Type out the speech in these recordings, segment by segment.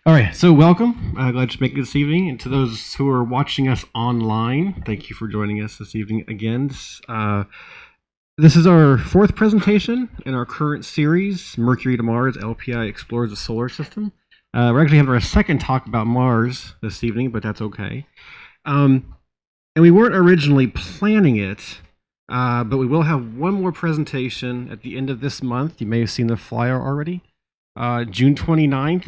All right, so welcome. Glad to make it this evening. And to those who are watching us online, thank you for joining us this evening again. This is our fourth presentation in our current series, Mercury to Mars, LPI Explores the Solar System. We're actually having our second talk about Mars this evening, but that's okay. And we weren't originally planning it, but we will have one more presentation at the end of this month. You may have seen the flyer already. June 29th.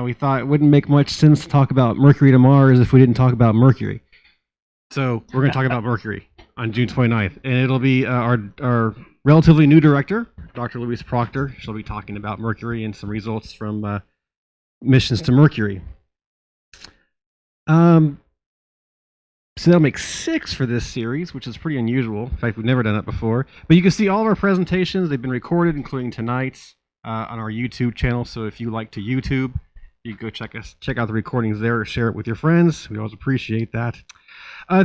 We thought it wouldn't make much sense to talk about Mercury to Mars if we didn't talk about Mercury. So we're going to talk about Mercury on June 29th. And it'll be our relatively new director, Dr. Louise Proctor. She'll be talking about Mercury and some results from missions to Mercury. So that'll make 6 for this series, which is pretty unusual. In fact, we've never done that before. But you can see all of our presentations. They've been recorded, including tonight's, on our YouTube channel. So if you like to YouTube, you can go check out the recordings there or share it with your friends. We always appreciate that.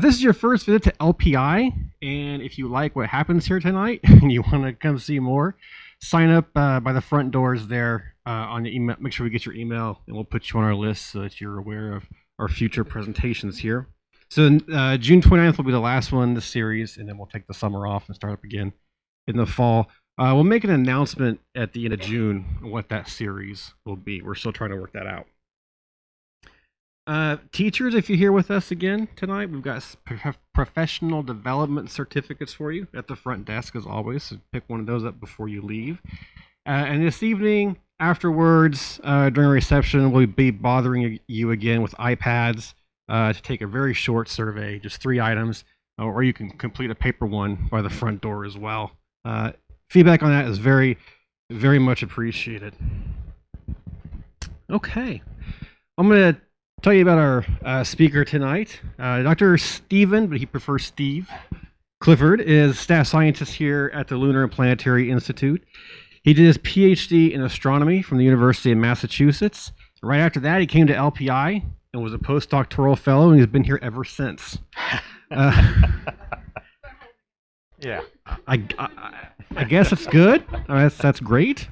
This is your first visit to LPI, and if you like what happens here tonight and you want to come see more, sign up by the front doors there on the email. Make sure we get your email, and we'll put you on our list so that you're aware of our future presentations here. So June 29th will be the last one in this series, and then we'll take the summer off and start up again in the fall. We'll make an announcement at the end of June on what that series will be. We're still trying to work that out. Teachers, if you're here with us again tonight, we've got professional development certificates for you at the front desk as always. So pick one of those up before you leave. And this evening, afterwards, during reception, we'll be bothering you again with iPads to take a very short survey, just 3 items, or you can complete a paper one by the front door as well. Feedback on that is very, very much appreciated. Okay. I'm going to tell you about our speaker tonight. Dr. Stephen, but he prefers Steve, Clifford is staff scientist here at the Lunar and Planetary Institute. He did his PhD in astronomy from the University of Massachusetts. Right after that, he came to LPI and was a postdoctoral fellow, and he's been here ever since. Yeah. I guess it's good. That's great.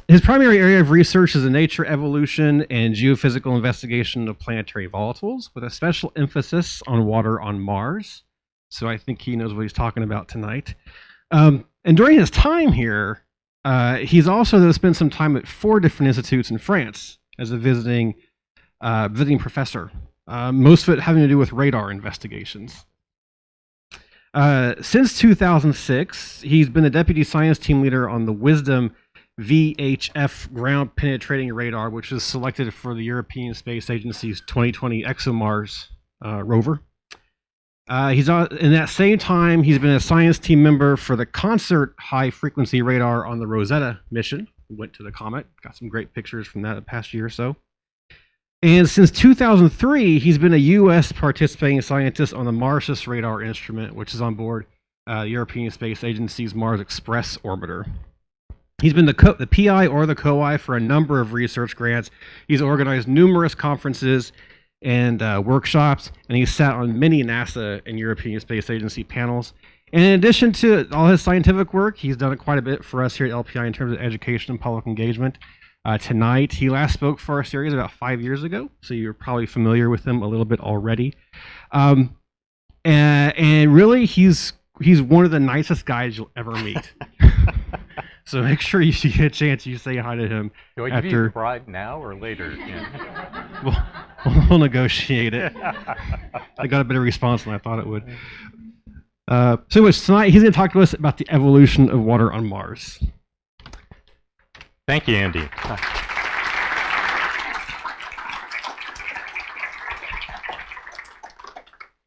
His primary area of research is in nature, evolution, and geophysical investigation of planetary volatiles, with a special emphasis on water on Mars. So I think he knows what he's talking about tonight. And during his time here, he's also spent some time at 4 different institutes in France as a visiting professor, most of it having to do with radar investigations. Since 2006, he's been the deputy science team leader on the Wisdom VHF ground penetrating radar, which is selected for the European Space Agency's 2020 ExoMars rover. In that same time, he's been a science team member for the Concert high frequency radar on the Rosetta mission. We went to the comet, got some great pictures from that the past year or so. And since 2003, he's been a U.S. participating scientist on the Marsus radar instrument, which is on board the European Space Agency's Mars Express orbiter. He's been the PI or the co-I for a number of research grants. He's organized numerous conferences and workshops, and he's sat on many NASA and European Space Agency panels. And in addition to all his scientific work, he's done quite a bit for us here at LPI in terms of education and public engagement. Tonight, he last spoke for our series about 5 years ago, so you're probably familiar with him a little bit already. And really, he's one of the nicest guys you'll ever meet. So make sure you get a chance, you say hi to him. Do I give you the bride now or later? Yeah. We'll negotiate it. I got a better response than I thought it would. So anyways, tonight he's going to talk to us about the evolution of water on Mars. Thank you, Andy.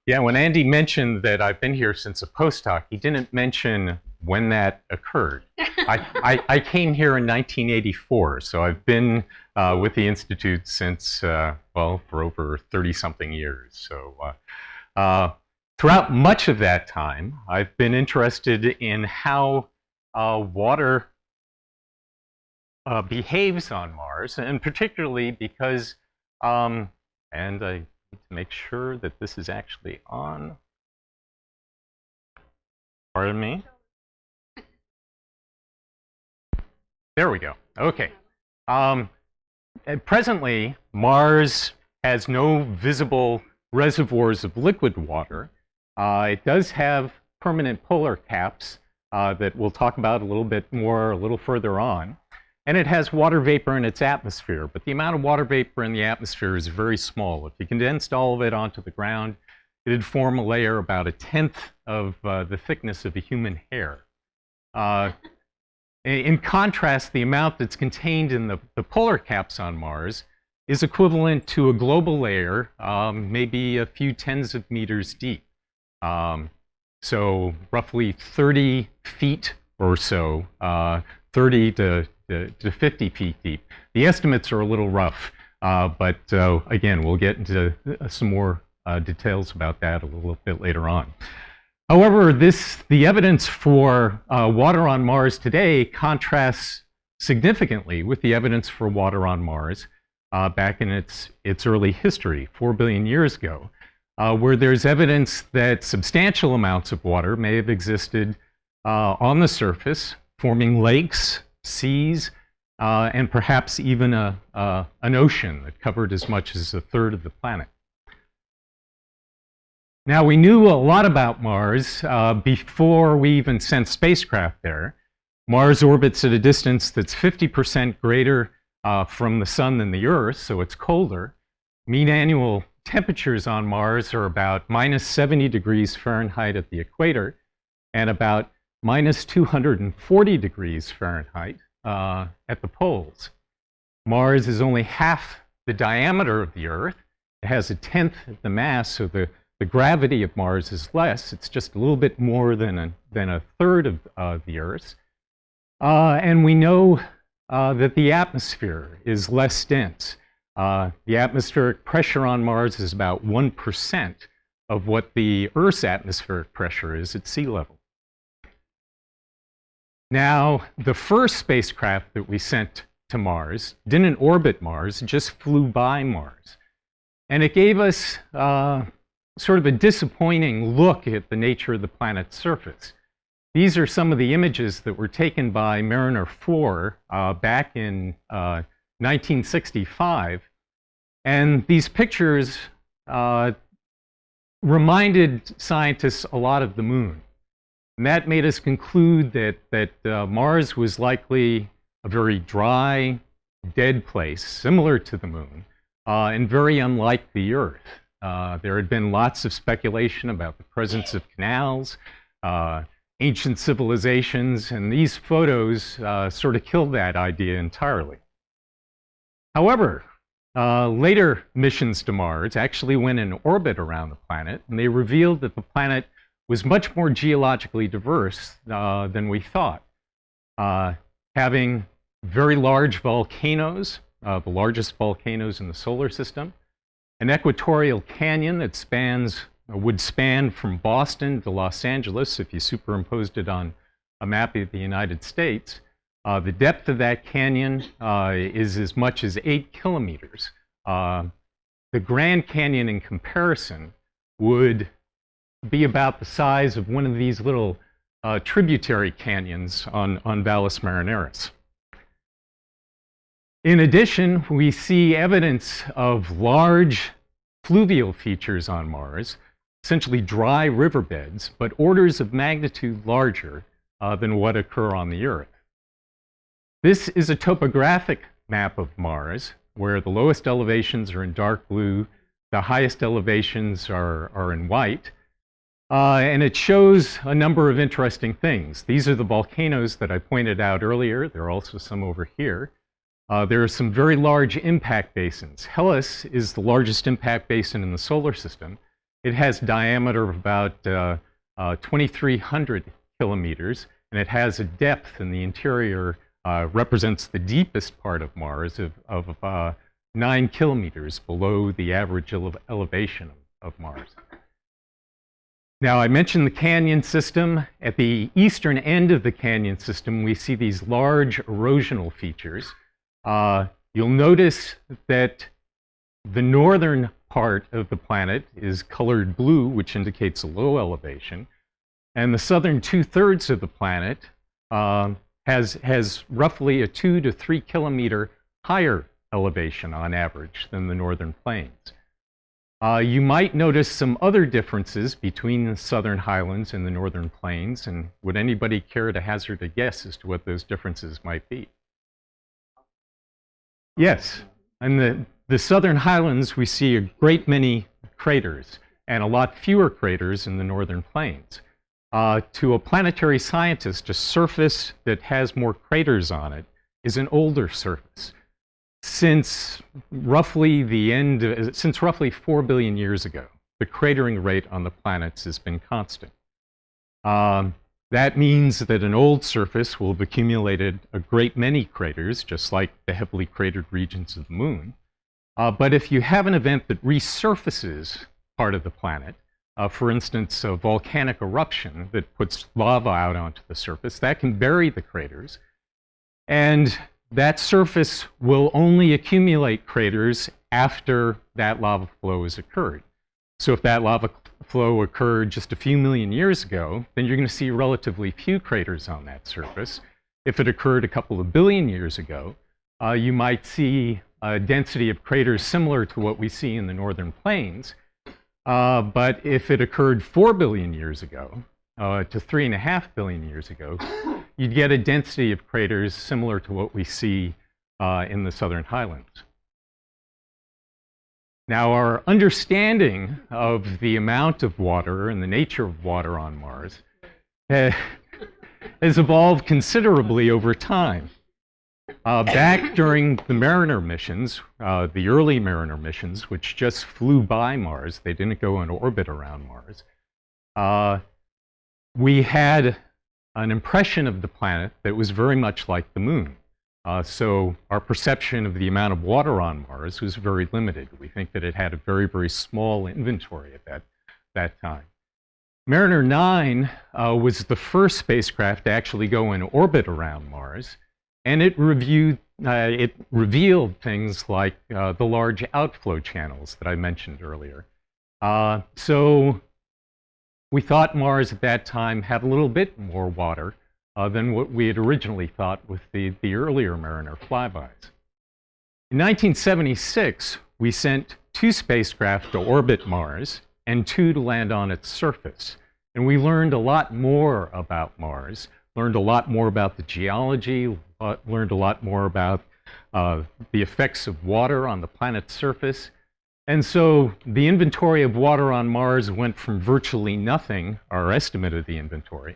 Yeah, when Andy mentioned that I've been here since a postdoc, he didn't mention when that occurred. I came here in 1984, so I've been with the Institute since, for over 30-something years. So throughout much of that time, I've been interested in how water behaves on Mars, and particularly because, and I need to make sure that this is actually on. Pardon me? There we go. Okay. Presently, Mars has no visible reservoirs of liquid water. It does have permanent polar caps that we'll talk about a little bit more a little further on. And it has water vapor in its atmosphere, but the amount of water vapor in the atmosphere is very small. If you condensed all of it onto the ground, it'd form a layer about 1/10 of the thickness of a human hair. In contrast, the amount that's contained in the polar caps on Mars is equivalent to a global layer, maybe a few tens of meters deep. So roughly 30 feet or so, 30 to 50 feet deep. The estimates are a little rough, but again, we'll get into some more details about that a little bit later on. However, the evidence for water on Mars today contrasts significantly with the evidence for water on Mars back in its early history, 4 billion years ago, where there's evidence that substantial amounts of water may have existed on the surface, forming lakes, seas, and perhaps even an ocean that covered as much as 1/3 of the planet. Now, we knew a lot about Mars before we even sent spacecraft there. Mars orbits at a distance that's 50% greater from the sun than the Earth, so it's colder. Mean annual temperatures on Mars are about -70 degrees Fahrenheit at the equator and about -240 degrees Fahrenheit at the poles. Mars is only half the diameter of the Earth. It has 1/10 of the mass, so the gravity of Mars is less. It's just a little bit more than a 1/3 of the Earth's. And we know that the atmosphere is less dense. The atmospheric pressure on Mars is about 1% of what the Earth's atmospheric pressure is at sea level. Now, the first spacecraft that we sent to Mars didn't orbit Mars, it just flew by Mars. And it gave us sort of a disappointing look at the nature of the planet's surface. These are some of the images that were taken by Mariner 4 back in 1965. And these pictures reminded scientists a lot of the moon. And that made us conclude that Mars was likely a very dry, dead place, similar to the moon, and very unlike the Earth. There had been lots of speculation about the presence of canals, ancient civilizations, and these photos sort of killed that idea entirely. However, later missions to Mars actually went in orbit around the planet, and they revealed that the planet was much more geologically diverse than we thought, having very large volcanoes, the largest volcanoes in the solar system, an equatorial canyon that would span from Boston to Los Angeles if you superimposed it on a map of the United States. The depth of that canyon is as much as 8 kilometers. The Grand Canyon, in comparison, would be about the size of one of these little tributary canyons on Valles Marineris. In addition, we see evidence of large fluvial features on Mars, essentially dry riverbeds, but orders of magnitude larger than what occur on the Earth. This is a topographic map of Mars, where the lowest elevations are in dark blue, the highest elevations are in white, and it shows a number of interesting things. These are the volcanoes that I pointed out earlier. There are also some over here. There are some very large impact basins. Hellas is the largest impact basin in the solar system. It has a diameter of about 2,300 kilometers, and it has a depth in the interior, represents the deepest part of Mars of 9 kilometers below the average elevation of Mars. Now, I mentioned the canyon system. At the eastern end of the canyon system, we see these large erosional features. You'll notice that the northern part of the planet is colored blue, which indicates a low elevation, and the southern 2/3 of the planet has roughly a 2 to 3 kilometer higher elevation on average than the northern plains. You might notice some other differences between the southern highlands and the northern plains, and would anybody care to hazard a guess as to what those differences might be? Yes, in the southern highlands we see a great many craters and a lot fewer craters in the northern plains. To a planetary scientist, a surface that has more craters on it is an older surface. Since roughly 4 billion years ago, the cratering rate on the planets has been constant. That means that an old surface will have accumulated a great many craters, just like the heavily cratered regions of the moon. But if you have an event that resurfaces part of the planet, for instance, a volcanic eruption that puts lava out onto the surface, that can bury the craters. And that surface will only accumulate craters after that lava flow has occurred. So if that lava flow occurred just a few million years ago, then you're going to see relatively few craters on that surface. If it occurred a couple of billion years ago, you might see a density of craters similar to what we see in the northern plains. But if it occurred 4 billion years ago to 3.5 billion years ago, you'd get a density of craters similar to what we see in the southern highlands. Now, our understanding of the amount of water and the nature of water on Mars has evolved considerably over time. Back during the Mariner missions, the early Mariner missions, which just flew by Mars, they didn't go in orbit around Mars, we had an impression of the planet that was very much like the moon. So our perception of the amount of water on Mars was very limited. We think that it had a very, very small inventory at that time. Mariner 9 was the first spacecraft to actually go in orbit around Mars, and it revealed things like the large outflow channels that I mentioned earlier. So we thought Mars at that time had a little bit more water than what we had originally thought with the earlier Mariner flybys. In 1976, we sent 2 spacecraft to orbit Mars and 2 to land on its surface. And we learned a lot more about Mars, learned a lot more about the geology, learned a lot more about the effects of water on the planet's surface. And so the inventory of water on Mars went from virtually nothing, our estimate of the inventory,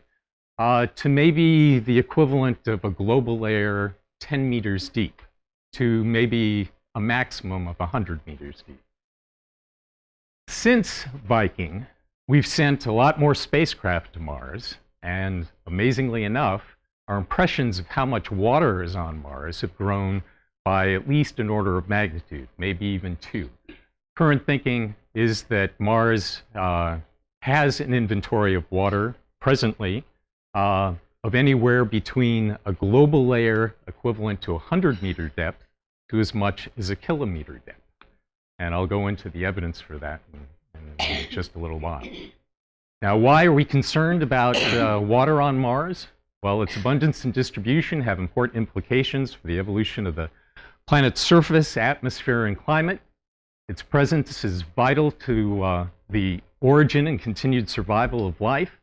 to maybe the equivalent of a global layer 10 meters deep, to maybe a maximum of 100 meters deep. Since Viking, we've sent a lot more spacecraft to Mars, and amazingly enough, our impressions of how much water is on Mars have grown by at least an order of magnitude, maybe even 2. Current thinking is that Mars has an inventory of water presently of anywhere between a global layer equivalent to 100-meter depth to as much as a kilometer depth. And I'll go into the evidence for that in just a little while. Now, why are we concerned about water on Mars? Well, its abundance and distribution have important implications for the evolution of the planet's surface, atmosphere, and climate. Its presence is vital to the origin and continued survival of life,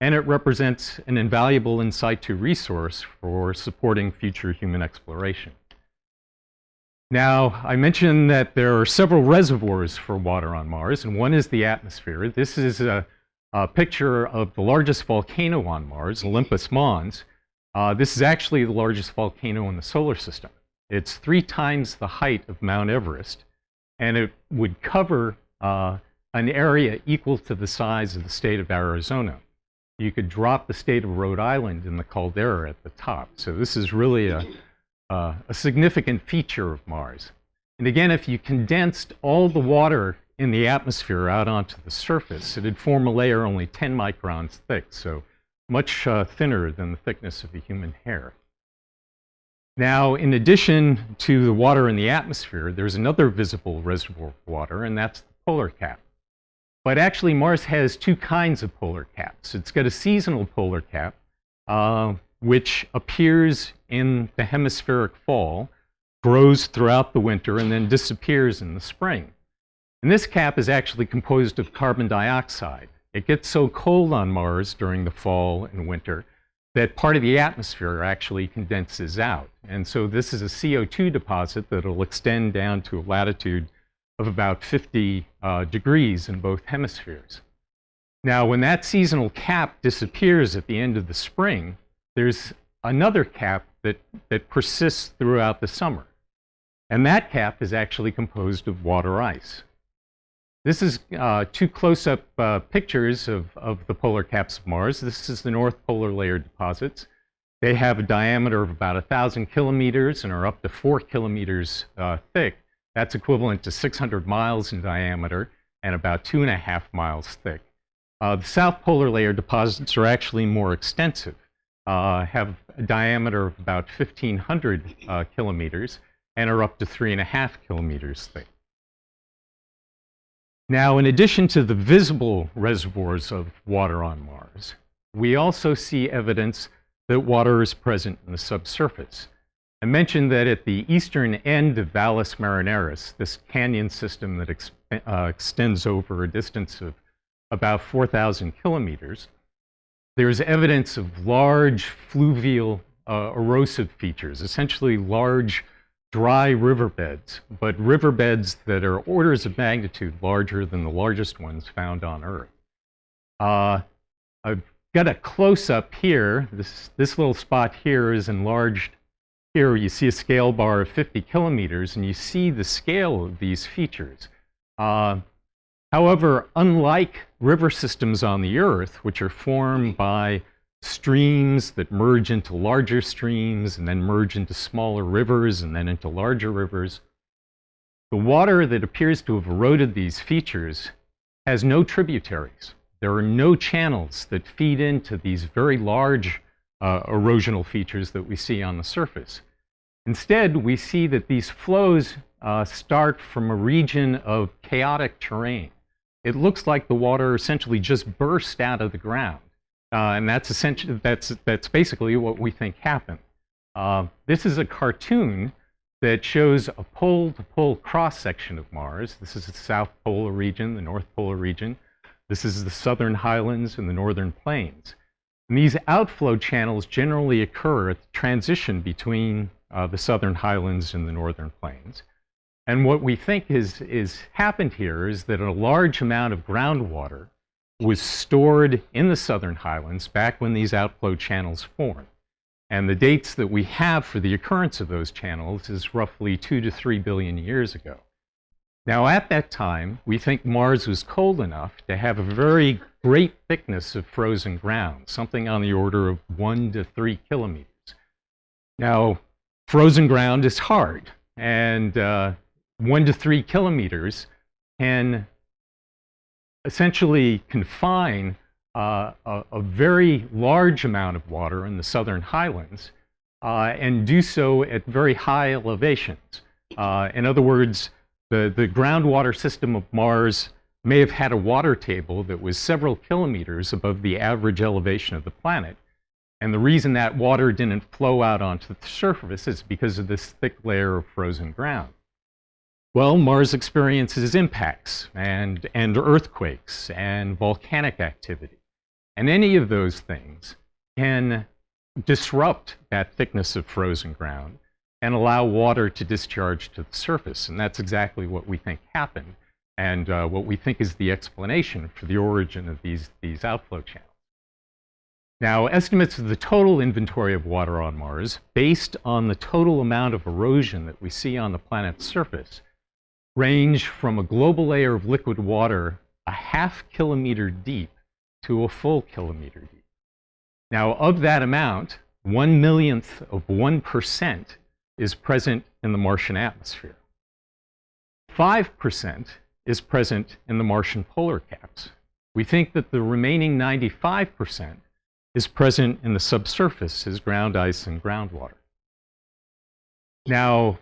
and it represents an invaluable in situ resource for supporting future human exploration. Now, I mentioned that there are several reservoirs for water on Mars, and one is the atmosphere. This is a picture of the largest volcano on Mars, Olympus Mons. This is actually the largest volcano in the solar system. It's 3 times the height of Mount Everest, and it would cover an area equal to the size of the state of Arizona. You could drop the state of Rhode Island in the caldera at the top. So this is really a significant feature of Mars. And again, if you condensed all the water in the atmosphere out onto the surface, it'd form a layer only 10 microns thick, so much thinner than the thickness of a human hair. Now, in addition to the water in the atmosphere, there's another visible reservoir of water, and that's the polar cap. But actually, Mars has 2 kinds of polar caps. It's got a seasonal polar cap, which appears in the hemispheric fall, grows throughout the winter and then disappears in the spring. And this cap is actually composed of carbon dioxide. It gets so cold on Mars during the fall and winter that part of the atmosphere actually condenses out. And so this is a CO2 deposit that will extend down to a latitude of about 50 degrees in both hemispheres. Now, when that seasonal cap disappears at the end of the spring, there's another cap that persists throughout the summer. And that cap is actually composed of water ice. This is two close-up pictures of the polar caps of Mars. This is the North Polar Layer deposits. They have a diameter of about 1,000 kilometers and are up to 4 kilometers thick. That's equivalent to 600 miles in diameter and about 2.5 miles thick. The South Polar Layer deposits are actually more extensive, have a diameter of about 1,500 kilometers and are up to 3.5 kilometers thick. Now, in addition to the visible reservoirs of water on Mars, we also see evidence that water is present in the subsurface. I mentioned that at the eastern end of Valles Marineris, this canyon system that extends over a distance of about 4,000 kilometers, there's evidence of large fluvial erosive features, essentially large dry riverbeds, but riverbeds that are orders of magnitude larger than the largest ones found on Earth. I've got a close-up here. This little spot here is enlarged. Here you see a scale bar of 50 kilometers, and you see the scale of these features. However, unlike river systems on the Earth, which are formed by streams that merge into larger streams and then merge into smaller rivers and then into larger rivers, the water that appears to have eroded these features has no tributaries. There are no channels that feed into these very large erosional features that we see on the surface. Instead, we see that these flows start from a region of chaotic terrain. It looks like the water essentially just burst out of the ground. And that's basically what we think happened. This is a cartoon that shows a pole-to-pole cross-section of Mars. This is the South Polar region, the North Polar region. This is the southern highlands and the northern plains. And these outflow channels generally occur at the transition between the southern highlands and the northern plains. And what we think is happened here is that a large amount of groundwater was stored in the southern highlands back when these outflow channels formed. And the dates that we have for the occurrence of those channels is roughly 2 to 3 billion years ago. Now, at that time, we think Mars was cold enough to have a very great thickness of frozen ground, something on the order of 1 to 3 kilometers. Now, frozen ground is hard, and 1 to 3 kilometers can essentially confine a very large amount of water in the southern highlands and do so at very high elevations. In other words, the groundwater system of Mars may have had a water table that was several kilometers above the average elevation of the planet. And the reason that water didn't flow out onto the surface is because of this thick layer of frozen ground. Well, Mars experiences impacts and earthquakes and volcanic activity. And any of those things can disrupt that thickness of frozen ground and allow water to discharge to the surface. And that's exactly what we think happened and what we think is the explanation for the origin of these outflow channels. Now, estimates of the total inventory of water on Mars, based on the total amount of erosion that we see on the planet's surface, range from a global layer of liquid water a ½ kilometer deep to a full kilometer deep. Now, of that amount, 1/millionth of 1% is present in the Martian atmosphere. 5% is present in the Martian polar caps. We think that the remaining 95% is present in the subsurface as ground ice and groundwater. Now,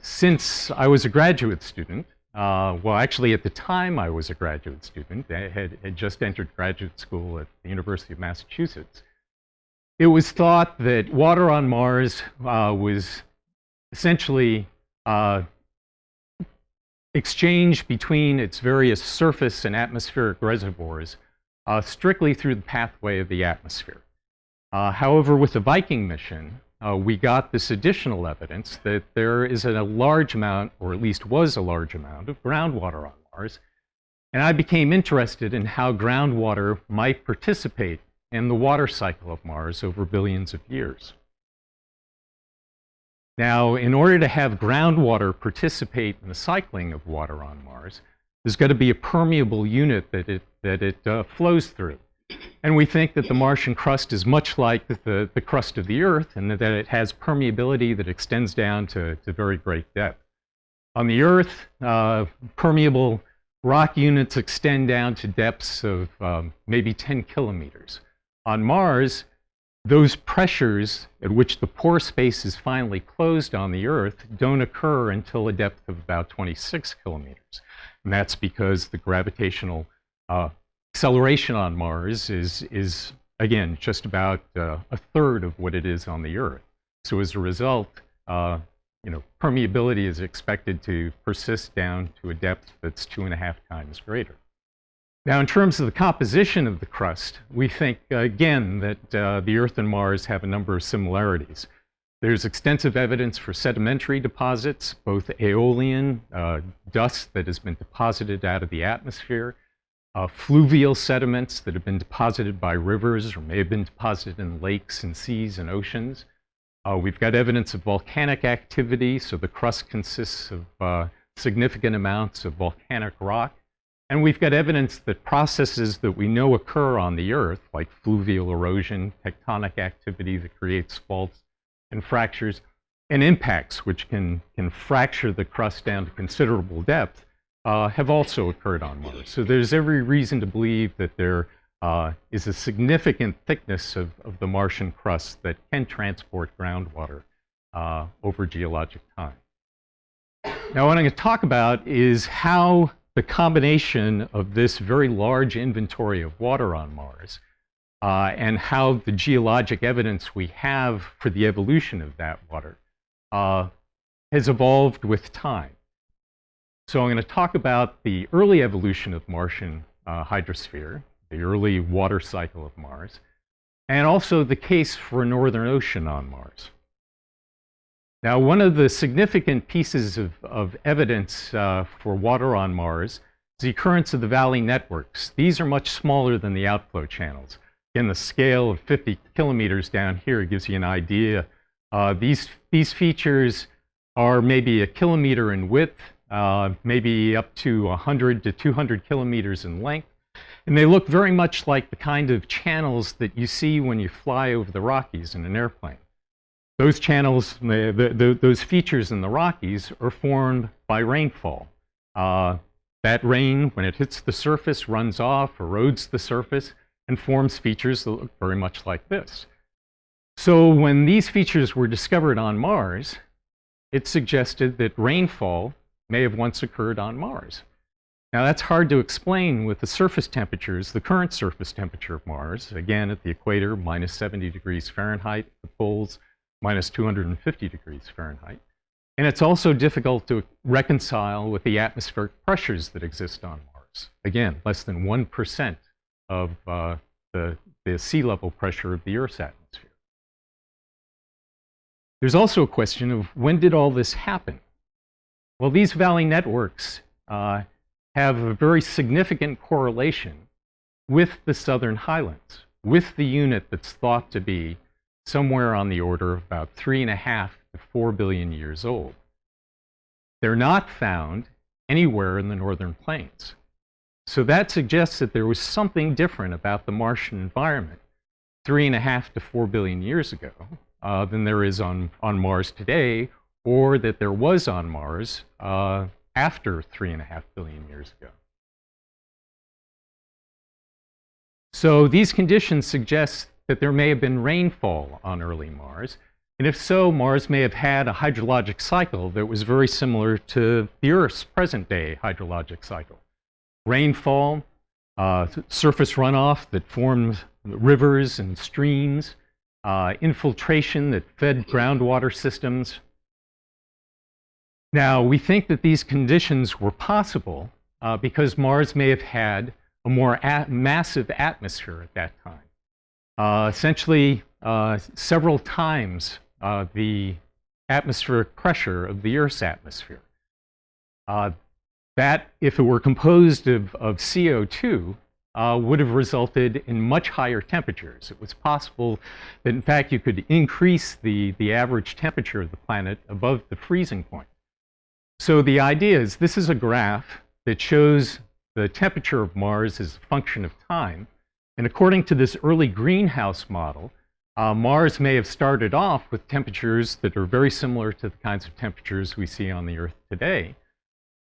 since I was a graduate student, well, actually at the time I was a graduate student, I had just entered graduate school at the University of Massachusetts, it was thought that water on Mars was essentially exchange between its various surface and atmospheric reservoirs strictly through the pathway of the atmosphere. However, with the Viking mission, we got this additional evidence that there is a large amount, or at least was a large amount, of groundwater on Mars. And I became interested in how groundwater might participate in the water cycle of Mars over billions of years. Now, in order to have groundwater participate in the cycling of water on Mars, there's got to be a permeable unit that it flows through. And we think that the Martian crust is much like the crust of the Earth, and that it has permeability that extends down to very great depth. On the Earth, permeable rock units extend down to depths of maybe 10 kilometers. On Mars, those pressures at which the pore space is finally closed on the Earth don't occur until a depth of about 26 kilometers. And that's because the gravitational acceleration on Mars is again, just about a third of what it is on the Earth. So as a result, permeability is expected to persist down to a depth that's 2.5 times greater. Now, in terms of the composition of the crust, we think, again, that the Earth and Mars have a number of similarities. There's extensive evidence for sedimentary deposits, both aeolian, dust that has been deposited out of the atmosphere, fluvial sediments that have been deposited by rivers or may have been deposited in lakes and seas and oceans. We've got evidence of volcanic activity, so the crust consists of significant amounts of volcanic rock. And we've got evidence that processes that we know occur on the Earth, like fluvial erosion, tectonic activity that creates faults and fractures, and impacts which can fracture the crust down to considerable depth, have also occurred on Mars. So there's every reason to believe that there is a significant thickness of the Martian crust that can transport groundwater over geologic time. Now, what I'm going to talk about is how the combination of this very large inventory of water on Mars and how the geologic evidence we have for the evolution of that water has evolved with time. So I'm going to talk about the early evolution of Martian hydrosphere, the early water cycle of Mars, and also the case for a northern ocean on Mars. Now, one of the significant pieces of evidence for water on Mars is the occurrence of the valley networks. These are much smaller than the outflow channels. Again, the scale of 50 kilometers down here gives you an idea. These features are maybe a kilometer in width, maybe up to 100 to 200 kilometers in length. And they look very much like the kind of channels that you see when you fly over the Rockies in an airplane. Those channels, those features in the Rockies are formed by rainfall. That rain, when it hits the surface, runs off, erodes the surface, and forms features that look very much like this. So when these features were discovered on Mars, it suggested that rainfall may have once occurred on Mars. Now, that's hard to explain with the surface temperatures, the current surface temperature of Mars, again at the equator, minus 70 degrees Fahrenheit, the poles, minus 250 degrees Fahrenheit. And it's also difficult to reconcile with the atmospheric pressures that exist on Mars. Again, less than 1% of the sea level pressure of the Earth's atmosphere. There's also a question of when did all this happen? Well, these valley networks have a very significant correlation with the southern highlands, with the unit that's thought to be somewhere on the order of about 3.5 to 4 billion years old. They're not found anywhere in the northern plains. So that suggests that there was something different about the Martian environment 3.5 to 4 billion years ago than there is on Mars today, or that there was on Mars after 3.5 billion years ago. So these conditions suggest that there may have been rainfall on early Mars. And if so, Mars may have had a hydrologic cycle that was very similar to the Earth's present-day hydrologic cycle. Rainfall, surface runoff that formed rivers and streams, infiltration that fed groundwater systems. Now, we think that these conditions were possible because Mars may have had a more massive atmosphere at that time. Essentially, several times the atmospheric pressure of the Earth's atmosphere. That, if it were composed of CO2, would have resulted in much higher temperatures. It was possible that, in fact, you could increase the average temperature of the planet above the freezing point. So the idea is this is a graph that shows the temperature of Mars as a function of time. And according to this early greenhouse model, Mars may have started off with temperatures that are very similar to the kinds of temperatures we see on the Earth today.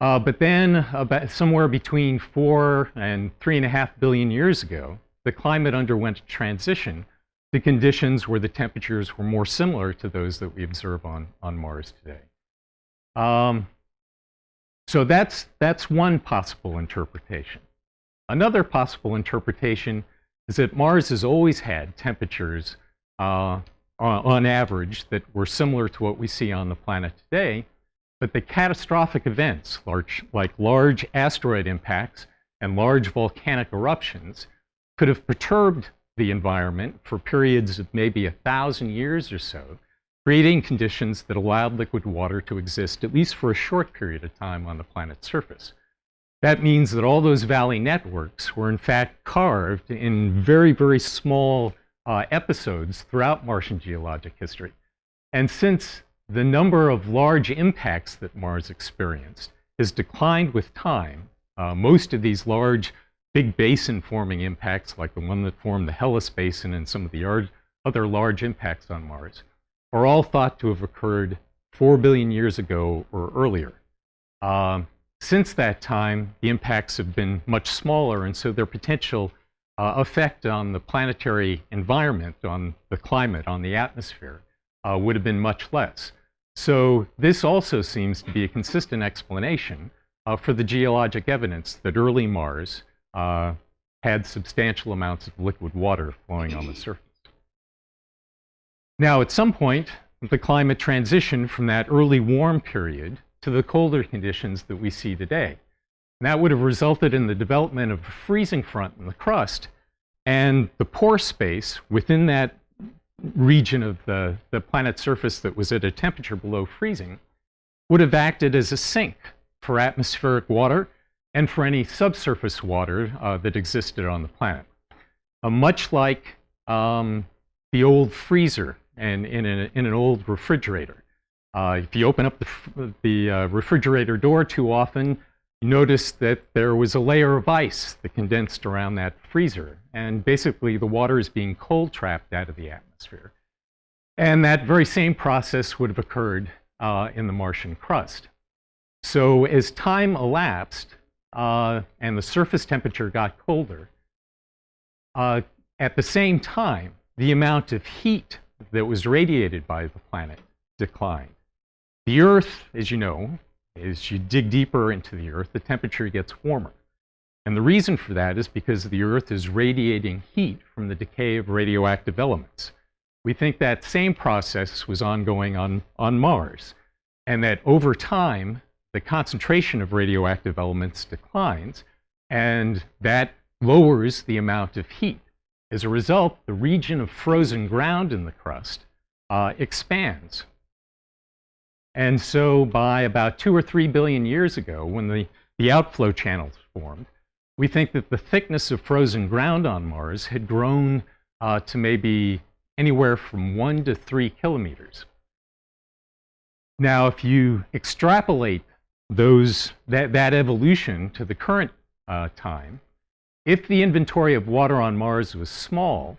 But then, about somewhere between 4 and 3.5 billion years ago, the climate underwent a transition to conditions where the temperatures were more similar to those that we observe on Mars today. So that's one possible interpretation. Another possible interpretation is that Mars has always had temperatures on average that were similar to what we see on the planet today, but the catastrophic events, like large asteroid impacts and large volcanic eruptions, could have perturbed the environment for periods of maybe 1,000 years or so, creating conditions that allowed liquid water to exist at least for a short period of time on the planet's surface. That means that all those valley networks were in fact carved in very, very small episodes throughout Martian geologic history. And since the number of large impacts that Mars experienced has declined with time, most of these large, big basin-forming impacts, like the one that formed the Hellas Basin and some of the other large impacts on Mars, are all thought to have occurred 4 billion years ago or earlier. Since that time, the impacts have been much smaller, and so their potential effect on the planetary environment, on the climate, on the atmosphere, would have been much less. So this also seems to be a consistent explanation for the geologic evidence that early Mars had substantial amounts of liquid water flowing on the surface. Now, at some point, the climate transitioned from that early warm period to the colder conditions that we see today. And that would have resulted in the development of a freezing front in the crust, and the pore space within that region of the planet's surface that was at a temperature below freezing would have acted as a sink for atmospheric water and for any subsurface water that existed on the planet. Much like the old freezer and in an old refrigerator. If you open up the refrigerator door too often, you notice that there was a layer of ice that condensed around that freezer. And basically, the water is being cold trapped out of the atmosphere. And that very same process would have occurred in the Martian crust. So as time elapsed and the surface temperature got colder, at the same time, the amount of heat that was radiated by the planet declined. The Earth, as you know, as you dig deeper into the Earth, the temperature gets warmer. And the reason for that is because the Earth is radiating heat from the decay of radioactive elements. We think that same process was ongoing on Mars, and that over time, the concentration of radioactive elements declines, and that lowers the amount of heat. As a result, the region of frozen ground in the crust expands. And so by about 2 or 3 billion years ago, when the outflow channels formed, we think that the thickness of frozen ground on Mars had grown to maybe anywhere from 1 to 3 kilometers. Now, if you extrapolate that evolution to the current time, if the inventory of water on Mars was small,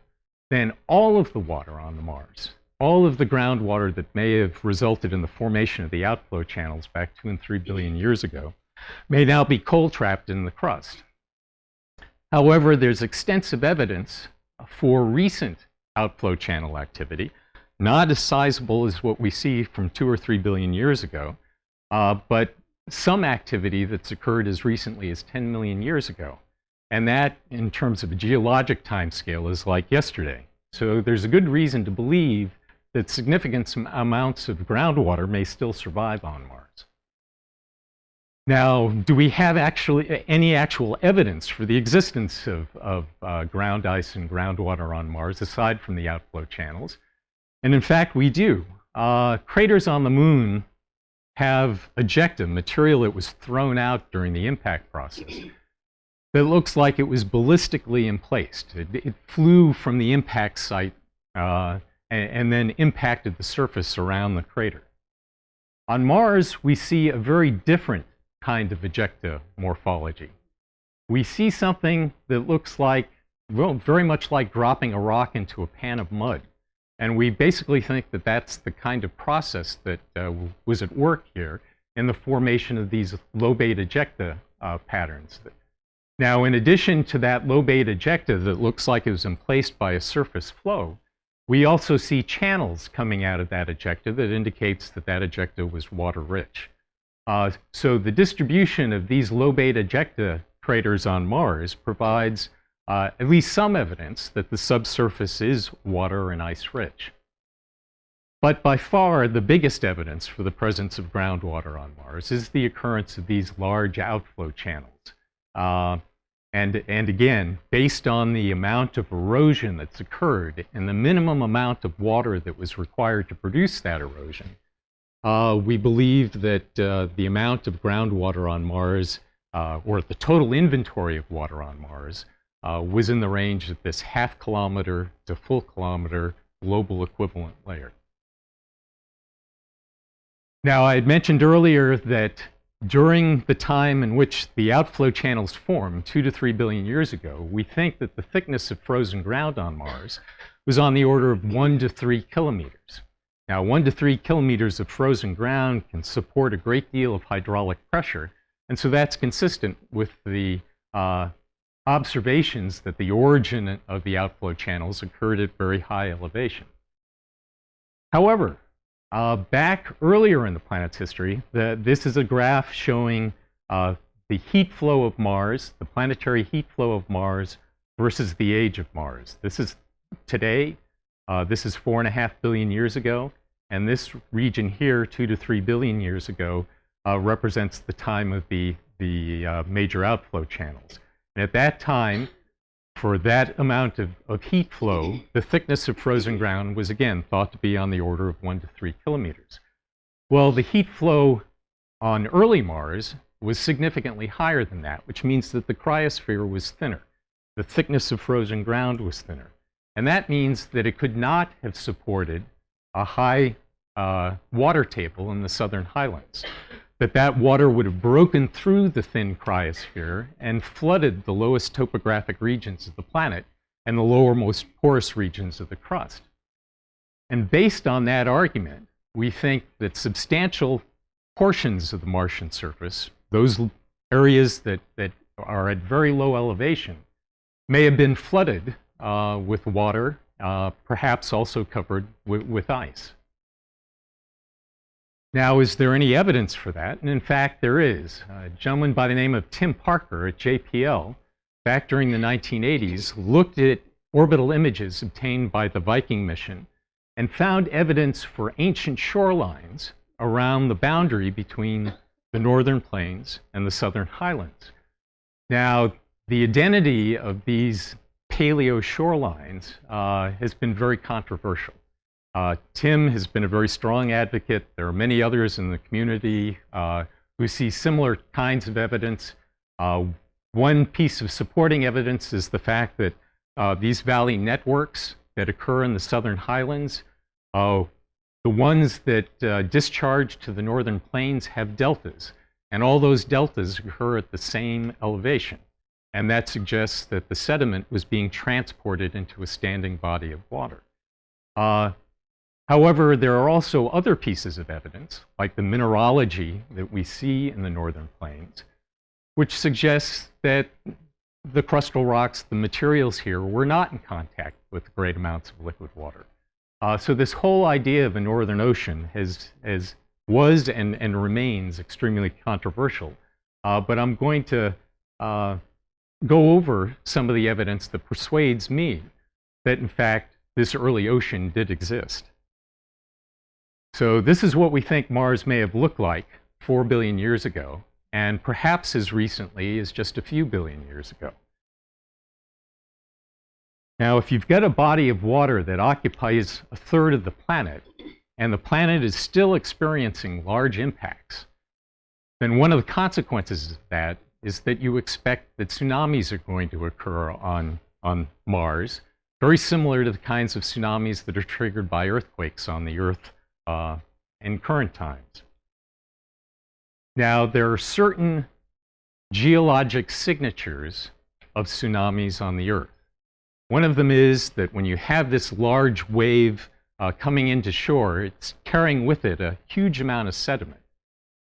then all of the water on Mars, all of the groundwater that may have resulted in the formation of the outflow channels back 2 and 3 billion years ago, may now be cold trapped in the crust. However, there's extensive evidence for recent outflow channel activity, not as sizable as what we see from 2 or 3 billion years ago, but some activity that's occurred as recently as 10 million years ago. And that, in terms of a geologic timescale, is like yesterday. So there's a good reason to believe that significant amounts of groundwater may still survive on Mars. Now, do we have any actual evidence for the existence of ground ice and groundwater on Mars aside from the outflow channels? And in fact, we do. Craters on the moon have ejecta, material that was thrown out during the impact process, that looks like it was ballistically emplaced. It flew from the impact site and then impacted the surface around the crater. On Mars, we see a very different kind of ejecta morphology. We see something that looks like, well, very much like dropping a rock into a pan of mud. And we basically think that that's the kind of process that was at work here in the formation of these lobate ejecta patterns. Now, in addition to that lobate ejecta that looks like it was emplaced by a surface flow, we also see channels coming out of that ejecta that indicates that that ejecta was water-rich. So the distribution of these lobate ejecta craters on Mars provides at least some evidence that the subsurface is water and ice-rich. But by far, the biggest evidence for the presence of groundwater on Mars is the occurrence of these large outflow channels. And again, based on the amount of erosion that's occurred and the minimum amount of water that was required to produce that erosion, we believe that the amount of groundwater on Mars, or the total inventory of water on Mars, was in the range of this half-kilometer to full-kilometer global equivalent layer. Now, I had mentioned earlier that during the time in which the outflow channels formed, 2 to 3 billion years ago, we think that the thickness of frozen ground on Mars was on the order of 1 to 3 kilometers. Now, 1 to 3 kilometers of frozen ground can support a great deal of hydraulic pressure, and so that's consistent with the observations that the origin of the outflow channels occurred at very high elevation. However, back earlier in the planet's history, this is a graph showing the heat flow of Mars, the planetary heat flow of Mars versus the age of Mars. This is today. This is 4.5 billion years ago, and this region here, 2 to 3 billion years ago, represents the time of the major outflow channels. And at that time, for that amount of heat flow, the thickness of frozen ground was again thought to be on the order of 1 to 3 kilometers. Well, the heat flow on early Mars was significantly higher than that, which means that the cryosphere was thinner. The thickness of frozen ground was thinner. And that means that it could not have supported a high water table in the southern highlands. That water would have broken through the thin cryosphere and flooded the lowest topographic regions of the planet and the lowermost porous regions of the crust. And based on that argument, we think that substantial portions of the Martian surface, those areas that are at very low elevation, may have been flooded with water, perhaps also covered with ice. Now, is there any evidence for that? And in fact, there is. A gentleman by the name of Tim Parker at JPL, back during the 1980s, looked at orbital images obtained by the Viking mission and found evidence for ancient shorelines around the boundary between the northern plains and the southern highlands. Now, the identity of these paleo shorelines has been very controversial. Tim has been a very strong advocate. There are many others in the community who see similar kinds of evidence. One piece of supporting evidence is the fact that these valley networks that occur in the southern highlands, the ones that discharge to the northern plains have deltas, and all those deltas occur at the same elevation. And that suggests that the sediment was being transported into a standing body of water. However, there are also other pieces of evidence, like the mineralogy that we see in the northern plains, which suggests that the crustal rocks, the materials here, were not in contact with great amounts of liquid water. So this whole idea of a northern ocean was and remains extremely controversial. But I'm going to go over some of the evidence that persuades me that, in fact, this early ocean did exist. So this is what we think Mars may have looked like 4 billion years ago. and perhaps as recently as just a few billion years ago. Now, if you've got a body of water that occupies a third of the planet, and the planet is still experiencing large impacts, then one of the consequences of that is that you expect that tsunamis are going to occur on Mars, very similar to the kinds of tsunamis that are triggered by earthquakes on the Earth in current times. Now, there are certain geologic signatures of tsunamis on the Earth. One of them is that when you have this large wave coming into shore, it's carrying with it a huge amount of sediment.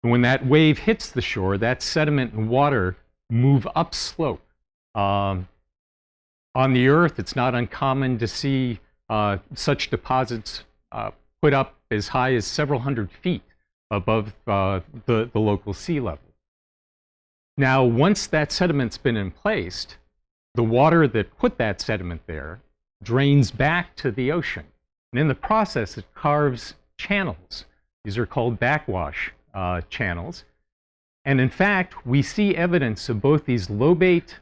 And when that wave hits the shore, that sediment and water move upslope. On the Earth, it's not uncommon to see such deposits put up as high as several hundred feet above the local sea level. Now, once that sediment's been emplaced, the water that put that sediment there drains back to the ocean. And in the process, it carves channels. These are called backwash channels. And in fact, we see evidence of both these lobate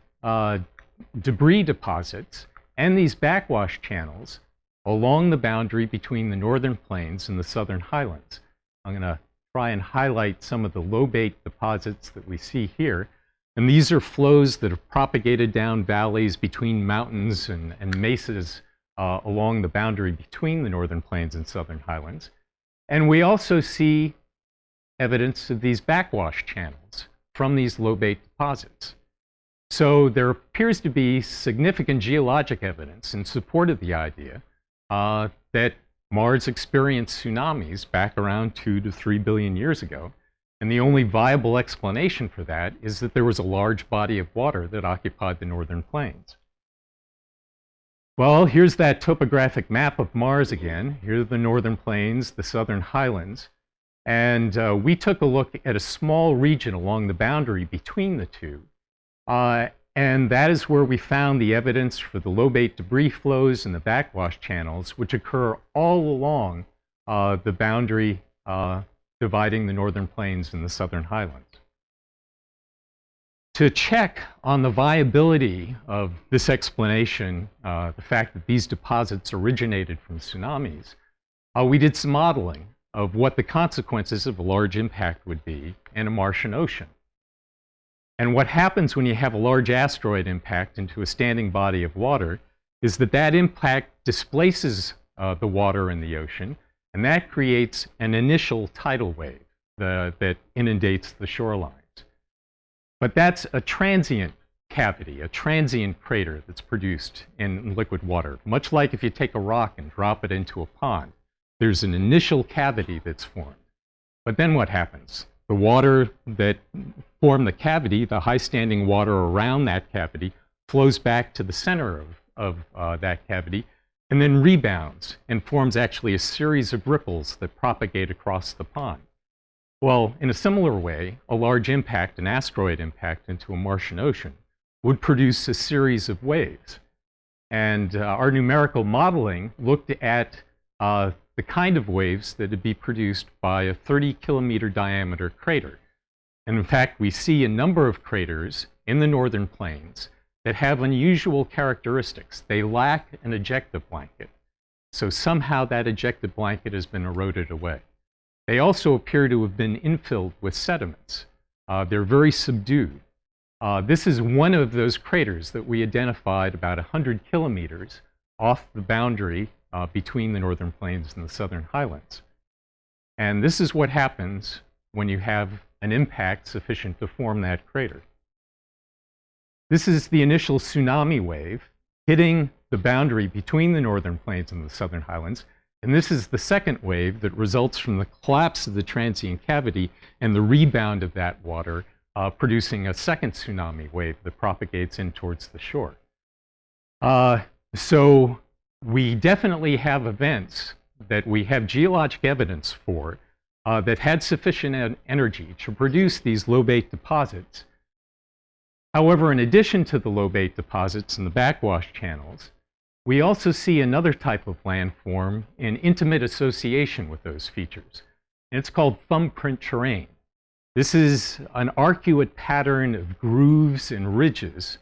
debris deposits and these backwash channels along the boundary between the northern plains and the southern highlands. I'm going to try and highlight some of the lobate deposits that we see here. And these are flows that have propagated down valleys between mountains and mesas along the boundary between the northern plains and southern highlands. And we also see evidence of these backwash channels from these lobate deposits. So there appears to be significant geologic evidence in support of the idea that Mars experienced tsunamis back around 2 to 3 billion years ago. And the only viable explanation for that is that there was a large body of water that occupied the northern plains. Well, here's that topographic map of Mars again. Here are the northern plains, the southern highlands. And we took a look at a small region along the boundary between the two. And that is where we found the evidence for the lobate debris flows and the backwash channels, which occur all along the boundary dividing the northern plains and the southern highlands. To check on the viability of this explanation, the fact that these deposits originated from tsunamis, we did some modeling of what the consequences of a large impact would be in a Martian ocean. And what happens when you have a large asteroid impact into a standing body of water is that that impact displaces the water in the ocean, and that creates an initial tidal wave that inundates the shorelines. But that's a transient cavity, a transient crater that's produced in liquid water. Much like if you take a rock and drop it into a pond, there's an initial cavity that's formed. But then what happens? The water that formed the cavity, the high-standing water around that cavity, flows back to the center of that cavity and then rebounds and forms actually a series of ripples that propagate across the pond. Well, in a similar way, a large impact, an asteroid impact into a Martian ocean, would produce a series of waves. And our numerical modeling looked at the kind of waves that would be produced by a 30-kilometer diameter crater. And in fact, we see a number of craters in the northern plains that have unusual characteristics. They lack an ejecta blanket. So somehow that ejecta blanket has been eroded away. They also appear to have been infilled with sediments. They're very subdued. This is one of those craters that we identified about 100 kilometers off the boundary between the northern plains and the southern highlands. And this is what happens when you have an impact sufficient to form that crater. This is the initial tsunami wave hitting the boundary between the northern plains and the southern highlands. And this is the second wave that results from the collapse of the transient cavity and the rebound of that water, producing a second tsunami wave that propagates in towards the shore. So we definitely have events that we have geologic evidence for that had sufficient energy to produce these lobate deposits. However, in addition to the lobate deposits and the backwash channels, we also see another type of landform in intimate association with those features. And it's called thumbprint terrain. This is an arcuate pattern of grooves and ridges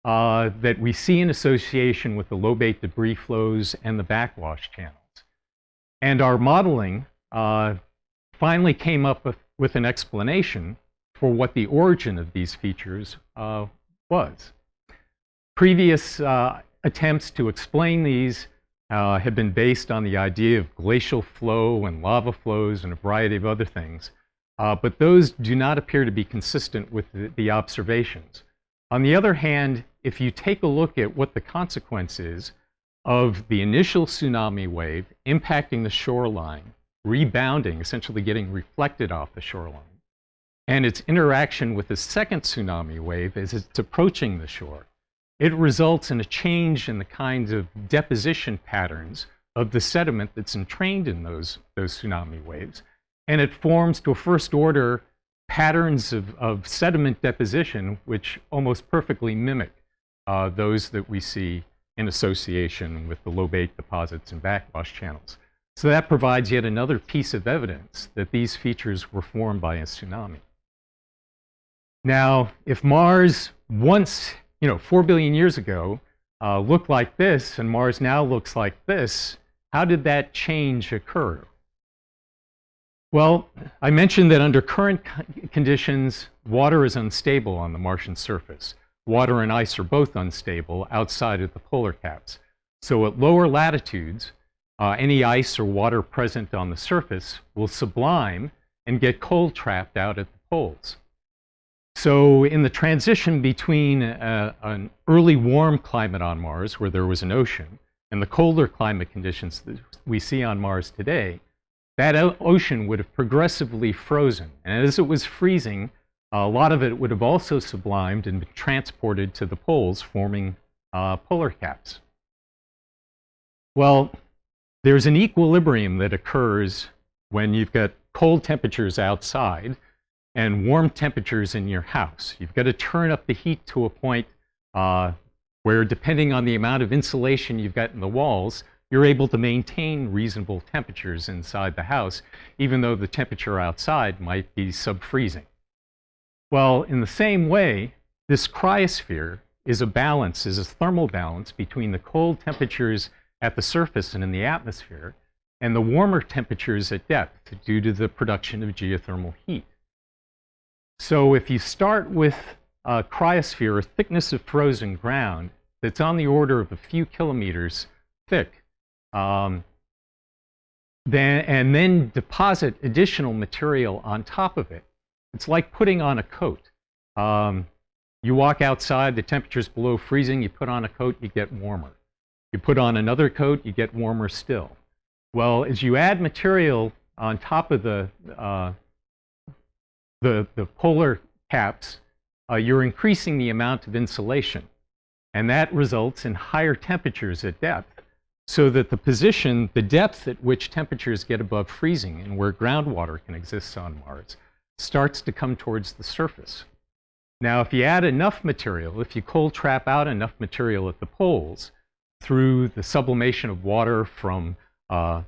that we see in association with the lobate debris flows and the backwash channels. And our modeling finally came up with an explanation for what the origin of these features was. Previous attempts to explain these have been based on the idea of glacial flow and lava flows and a variety of other things. But those do not appear to be consistent with the observations. On the other hand, if you take a look at what the consequence is of the initial tsunami wave impacting the shoreline, rebounding, essentially getting reflected off the shoreline, and its interaction with the second tsunami wave as it's approaching the shore, it results in a change in the kinds of deposition patterns of the sediment that's entrained in those tsunami waves. And it forms, to a first order, patterns of sediment deposition which almost perfectly mimic those that we see in association with the lobate deposits and backwash channels. So that provides yet another piece of evidence that these features were formed by a tsunami. Now, if Mars once, 4 billion years ago, looked like this, and Mars now looks like this, how did that change occur? Well, I mentioned that under current conditions, water is unstable on the Martian surface. Water and ice are both unstable outside of the polar caps. So at lower latitudes, any ice or water present on the surface will sublime and get cold trapped out at the poles. So in the transition between an early warm climate on Mars, where there was an ocean, and the colder climate conditions that we see on Mars today, that ocean would have progressively frozen. And as it was freezing, a lot of it would have also sublimed and been transported to the poles, forming polar caps. Well, there's an equilibrium that occurs when you've got cold temperatures outside and warm temperatures in your house. You've got to turn up the heat to a point where, depending on the amount of insulation you've got in the walls, you're able to maintain reasonable temperatures inside the house, even though the temperature outside might be sub-freezing. Well, in the same way, this cryosphere is a balance, is a thermal balance between the cold temperatures at the surface and in the atmosphere, and the warmer temperatures at depth due to the production of geothermal heat. So if you start with a cryosphere, a thickness of frozen ground that's on the order of a few kilometers thick, then deposit additional material on top of it, it's like putting on a coat. You walk outside, the temperature's below freezing, you put on a coat, you get warmer. You put on another coat, you get warmer still. Well, as you add material on top of the polar caps, you're increasing the amount of insulation. And that results in higher temperatures at depth, so that the depth at which temperatures get above freezing and where groundwater can exist on Mars starts to come towards the surface. Now, if you add enough material, if you cold trap out enough material at the poles through the sublimation of water from a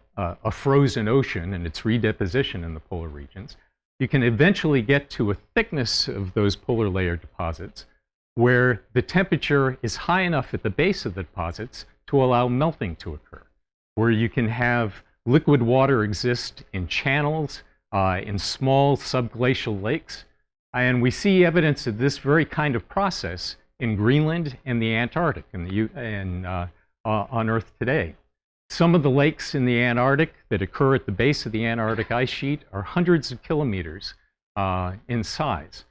frozen ocean and its redeposition in the polar regions, you can eventually get to a thickness of those polar layer deposits where the temperature is high enough at the base of the deposits to allow melting to occur, where you can have liquid water exist in channels, in small subglacial lakes. And we see evidence of this very kind of process in Greenland and the Antarctic on Earth today. Some of the lakes in the Antarctic that occur at the base of the Antarctic ice sheet are hundreds of kilometers in size.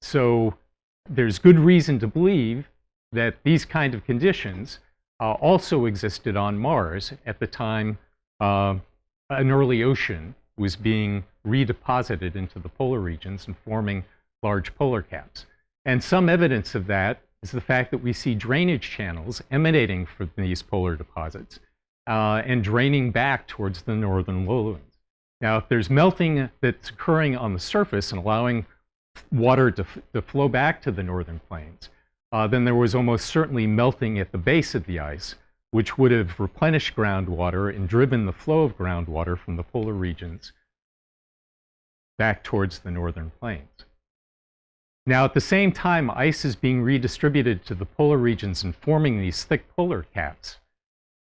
So there's good reason to believe that these kind of conditions also existed on Mars at the time an early ocean was being redeposited into the polar regions and forming large polar caps. And some evidence of that is the fact that we see drainage channels emanating from these polar deposits and draining back towards the northern lowlands. Now, if there's melting that's occurring on the surface and allowing water to flow back to the northern plains, then there was almost certainly melting at the base of the ice, which would have replenished groundwater and driven the flow of groundwater from the polar regions back towards the northern plains. Now, at the same time, ice is being redistributed to the polar regions and forming these thick polar caps.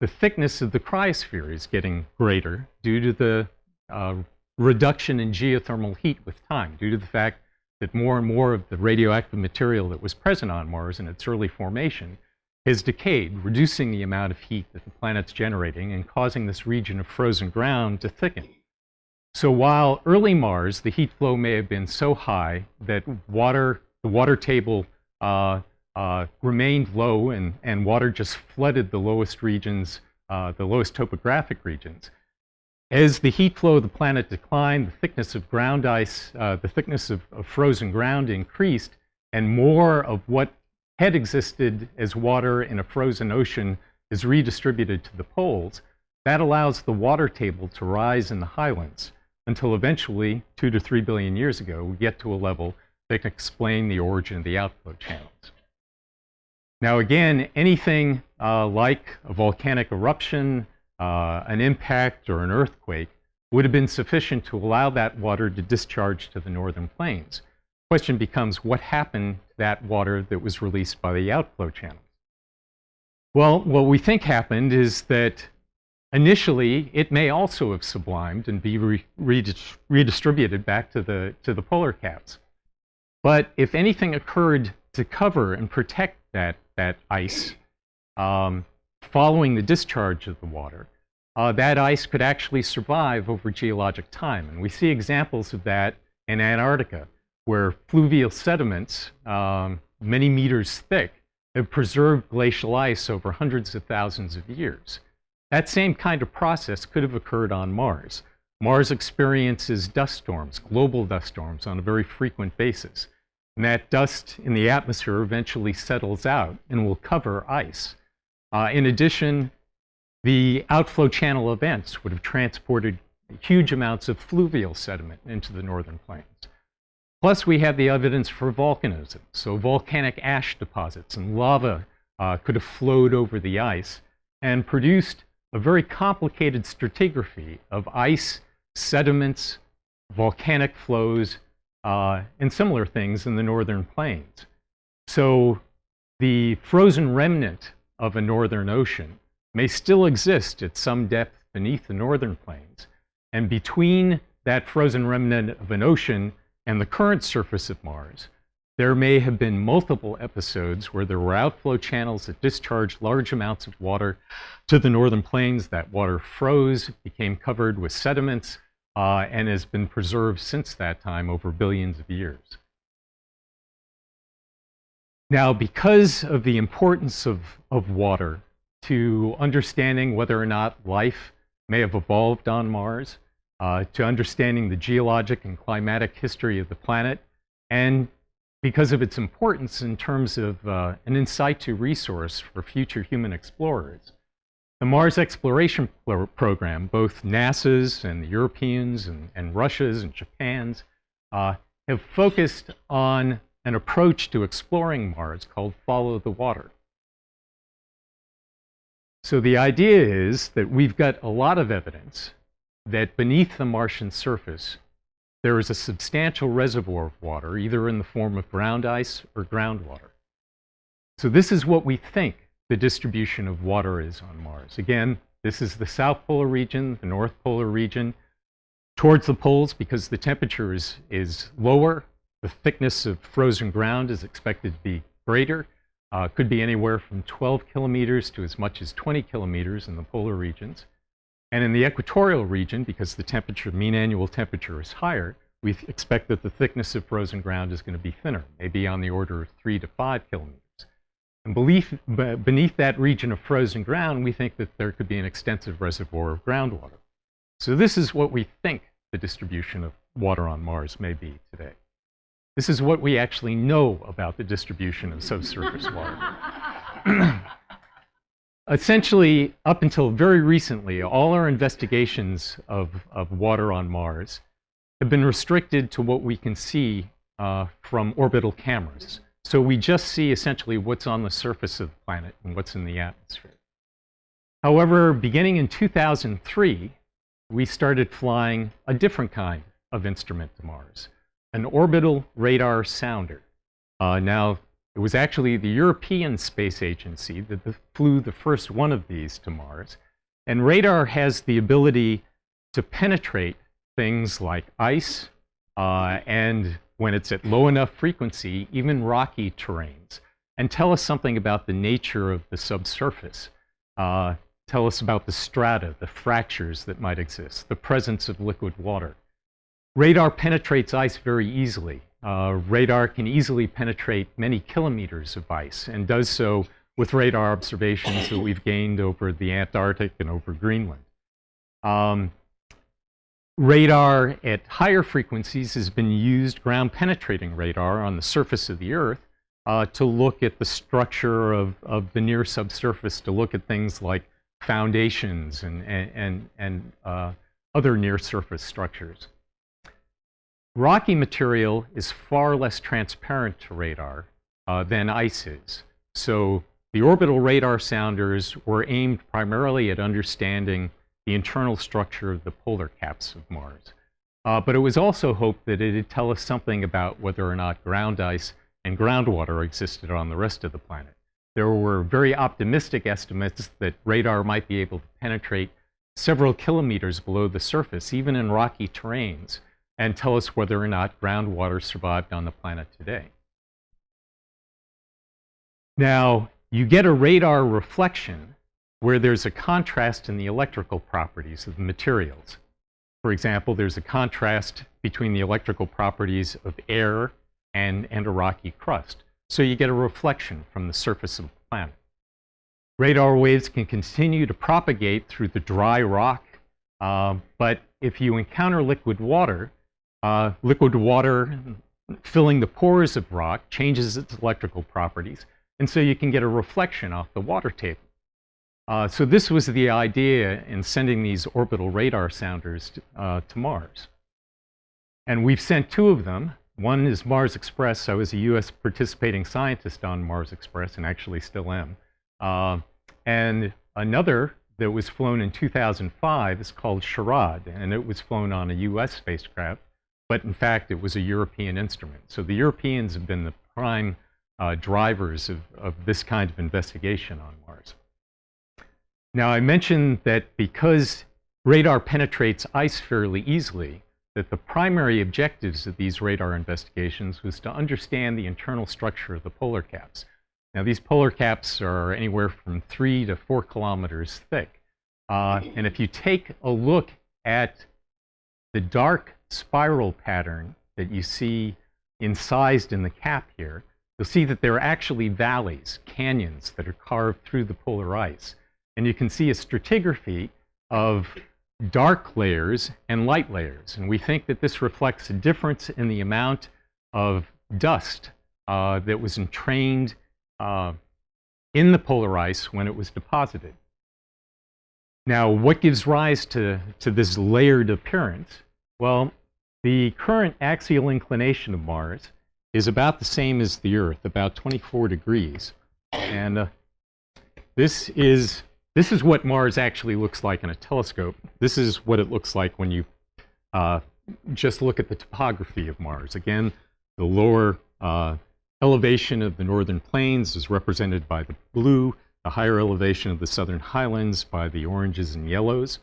The thickness of the cryosphere is getting greater due to the reduction in geothermal heat with time, due to the fact that more and more of the radioactive material that was present on Mars in its early formation has decayed, reducing the amount of heat that the planet's generating and causing this region of frozen ground to thicken. So while early Mars, the heat flow may have been so high that the water table remained low and water just flooded the lowest regions, the lowest topographic regions. As the heat flow of the planet declined, the thickness of ground ice, the thickness of frozen ground increased, and more of what had existed as water in a frozen ocean is redistributed to the poles. That allows the water table to rise in the highlands until eventually, 2 to 3 billion years ago, we get to a level that can explain the origin of the outflow channels. Now again, anything like a volcanic eruption, an impact, or an earthquake would have been sufficient to allow that water to discharge to the northern plains. The question becomes, what happened to that water that was released by the outflow channels? Well, what we think happened is that initially it may also have sublimed and be redistributed back to the polar caps. But if anything occurred to cover and protect that ice following the discharge of the water, that ice could actually survive over geologic time. And we see examples of that in Antarctica, where fluvial sediments, many meters thick, have preserved glacial ice over hundreds of thousands of years. That same kind of process could have occurred on Mars. Mars experiences dust storms, global dust storms, on a very frequent basis. And that dust in the atmosphere eventually settles out and will cover ice. In addition, the outflow channel events would have transported huge amounts of fluvial sediment into the northern plains. Plus, we have the evidence for volcanism. So volcanic ash deposits and lava could have flowed over the ice and produced a very complicated stratigraphy of ice, sediments, volcanic flows, and similar things in the northern plains. So the frozen remnant of a northern ocean may still exist at some depth beneath the northern plains. And between that frozen remnant of an ocean and the current surface of Mars, there may have been multiple episodes where there were outflow channels that discharged large amounts of water to the northern plains. That water froze, became covered with sediments, and has been preserved since that time over billions of years. Now, because of the importance of water to understanding whether or not life may have evolved on Mars, to understanding the geologic and climatic history of the planet, and because of its importance in terms of an in situ resource for future human explorers, the Mars exploration program, both NASA's and the Europeans and Russia's and Japan's, have focused on an approach to exploring Mars called Follow the Water. So the idea is that we've got a lot of evidence that beneath the Martian surface, there is a substantial reservoir of water, either in the form of ground ice or groundwater. So this is what we think the distribution of water is on Mars. Again, this is the South Polar region, the North Polar region. Towards the poles, because the temperature is lower, the thickness of frozen ground is expected to be greater. Could be anywhere from 12 kilometers to as much as 20 kilometers in the polar regions. And in the equatorial region, because the temperature, mean annual temperature is higher, we expect that the thickness of frozen ground is going to be thinner, maybe on the order of 3 to 5 kilometers. And beneath that region of frozen ground, we think that there could be an extensive reservoir of groundwater. So this is what we think the distribution of water on Mars may be today. This is what we actually know about the distribution of subsurface water. Essentially, up until very recently, all our investigations of water on Mars have been restricted to what we can see from orbital cameras. So we just see essentially what's on the surface of the planet and what's in the atmosphere. However, beginning in 2003, we started flying a different kind of instrument to Mars, an orbital radar sounder. Now, it was actually the European Space Agency that flew the first one of these to Mars. And radar has the ability to penetrate things like ice, and when it's at low enough frequency, even rocky terrains, and tell us something about the nature of the subsurface. Tell us about the strata, the fractures that might exist, the presence of liquid water. Radar penetrates ice very easily. Radar can easily penetrate many kilometers of ice, and does so with radar observations that we've gained over the Antarctic and over Greenland. Radar at higher frequencies has been used, ground penetrating radar on the surface of the Earth, to look at the structure of the near subsurface, to look at things like foundations and other near surface structures. Rocky material is far less transparent to radar than ice is. So the orbital radar sounders were aimed primarily at understanding the internal structure of the polar caps of Mars. But it was also hoped that it'd tell us something about whether or not ground ice and groundwater existed on the rest of the planet. There were very optimistic estimates that radar might be able to penetrate several kilometers below the surface, even in rocky terrains, and tell us whether or not groundwater survived on the planet today. Now, you get a radar reflection where there's a contrast in the electrical properties of the materials. For example, there's a contrast between the electrical properties of air and a rocky crust. So you get a reflection from the surface of the planet. Radar waves can continue to propagate through the dry rock, but if you encounter liquid water filling the pores of rock changes its electrical properties, and so you can get a reflection off the water table. So this was the idea in sending these orbital radar sounders to Mars. And we've sent two of them. One is Mars Express. I was a US participating scientist on Mars Express, and actually still am. And another that was flown in 2005 is called Charade, and it was flown on a US spacecraft, but in fact it was a European instrument. So the Europeans have been the prime drivers of this kind of investigation on Mars. Now, I mentioned that because radar penetrates ice fairly easily, that the primary objectives of these radar investigations was to understand the internal structure of the polar caps. Now, these polar caps are anywhere from 3 to 4 kilometers thick. And if you take a look at the dark spiral pattern that you see incised in the cap here, you'll see that there are actually valleys, canyons, that are carved through the polar ice. And you can see a stratigraphy of dark layers and light layers. And we think that this reflects a difference in the amount of dust that was entrained in the polar ice when it was deposited. Now, what gives rise to this layered appearance? Well, the current axial inclination of Mars is about the same as the Earth, about 24 degrees. And this is what Mars actually looks like in a telescope. This is what it looks like when you just look at the topography of Mars. Again, the lower elevation of the northern plains is represented by the blue, the higher elevation of the southern highlands by the oranges and yellows.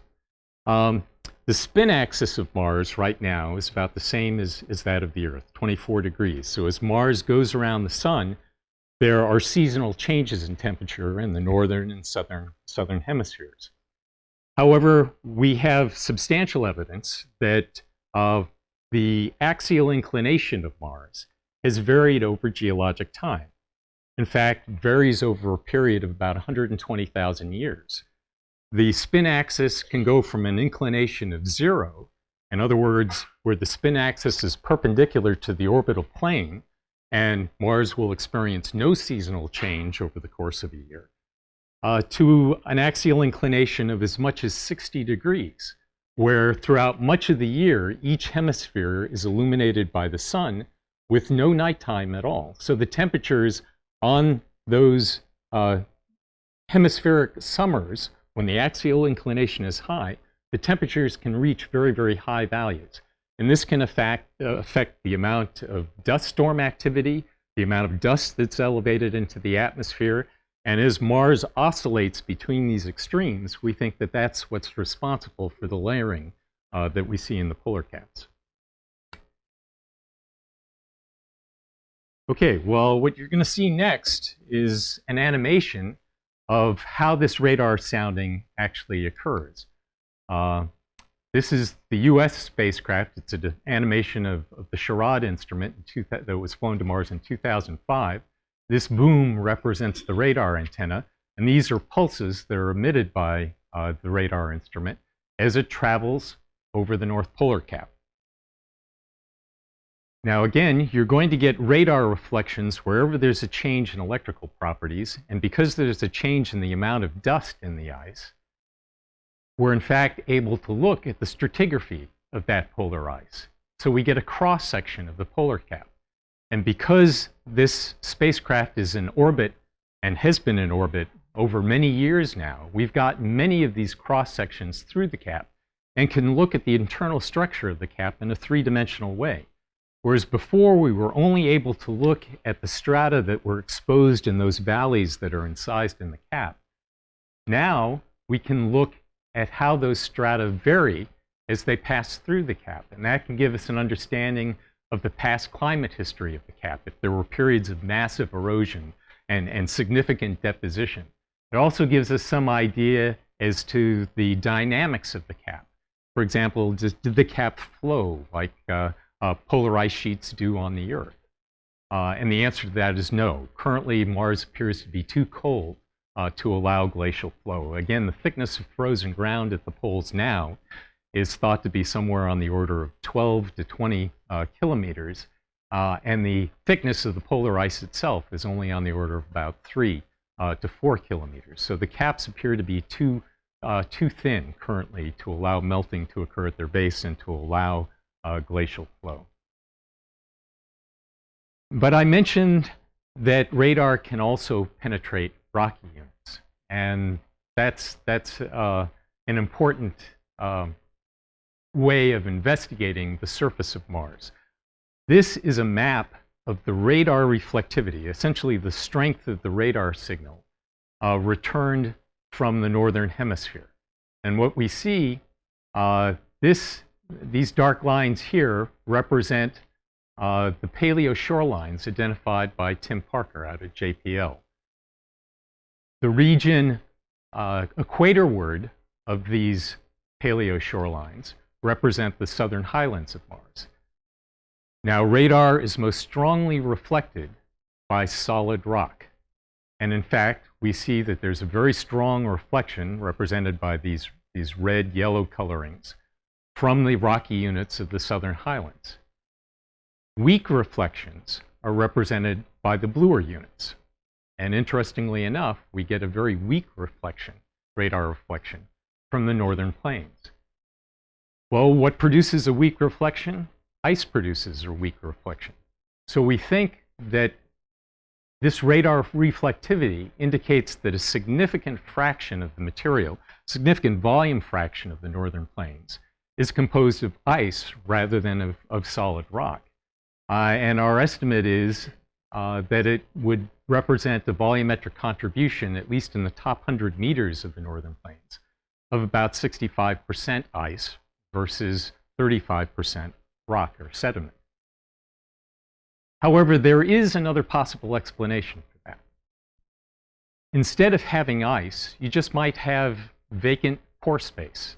The spin axis of Mars right now is about the same as that of the Earth, 24 degrees. So as Mars goes around the sun, there are seasonal changes in temperature in the northern and southern hemispheres. However, we have substantial evidence that the axial inclination of Mars has varied over geologic time. In fact, it varies over a period of about 120,000 years. The spin axis can go from an inclination of 0, in other words, where the spin axis is perpendicular to the orbital plane, and Mars will experience no seasonal change over the course of a year, to an axial inclination of as much as 60 degrees, where throughout much of the year, each hemisphere is illuminated by the sun with no nighttime at all. So the temperatures on those hemispheric summers, when the axial inclination is high, the temperatures can reach very, very high values. And this can affect the amount of dust storm activity, the amount of dust that's elevated into the atmosphere. And as Mars oscillates between these extremes, we think that that's what's responsible for the layering that we see in the polar caps. Okay, well, what you're going to see next is an animation of how this radar sounding actually occurs. This is the US spacecraft. It's an animation of the Charade instrument that was flown to Mars in 2005. This boom represents the radar antenna, and these are pulses that are emitted by the radar instrument as it travels over the North Polar Cap. Now again, you're going to get radar reflections wherever there's a change in electrical properties, and because there's a change in the amount of dust in the ice, we're in fact able to look at the stratigraphy of that polar ice. So we get a cross-section of the polar cap. And because this spacecraft is in orbit and has been in orbit over many years now, we've got many of these cross-sections through the cap and can look at the internal structure of the cap in a three-dimensional way. Whereas before, we were only able to look at the strata that were exposed in those valleys that are incised in the cap. Now, we can look at how those strata vary as they pass through the cap. And that can give us an understanding of the past climate history of the cap, if there were periods of massive erosion and significant deposition. It also gives us some idea as to the dynamics of the cap. For example, did the cap flow like polar ice sheets do on the Earth? And the answer to that is no. Currently, Mars appears to be too cold to allow glacial flow. Again, the thickness of frozen ground at the poles now is thought to be somewhere on the order of 12 to 20 kilometers, and the thickness of the polar ice itself is only on the order of about 3 to 4 kilometers. So the caps appear to be too thin currently to allow melting to occur at their base and to allow glacial flow. But I mentioned that radar can also penetrate rocky units, and that's an important way of investigating the surface of Mars. This is a map of the radar reflectivity, essentially the strength of the radar signal returned from the northern hemisphere. And what we see, these dark lines here represent the paleo shorelines identified by Tim Parker out at JPL. The region equatorward of these paleo shorelines represent the southern highlands of Mars. Now, radar is most strongly reflected by solid rock. And in fact, we see that there's a very strong reflection represented by these red-yellow colorings from the rocky units of the southern highlands. Weak reflections are represented by the bluer units. And interestingly enough, we get a very weak reflection, radar reflection, from the northern plains. Well, what produces a weak reflection? Ice produces a weak reflection. So we think that this radar reflectivity indicates that a significant fraction of the material, significant volume fraction of the northern plains, is composed of ice rather than of solid rock. And our estimate is that it would represent the volumetric contribution, at least in the top 100 meters of the northern plains, of about 65% ice versus 35% rock or sediment. However, there is another possible explanation for that. Instead of having ice, you just might have vacant pore space.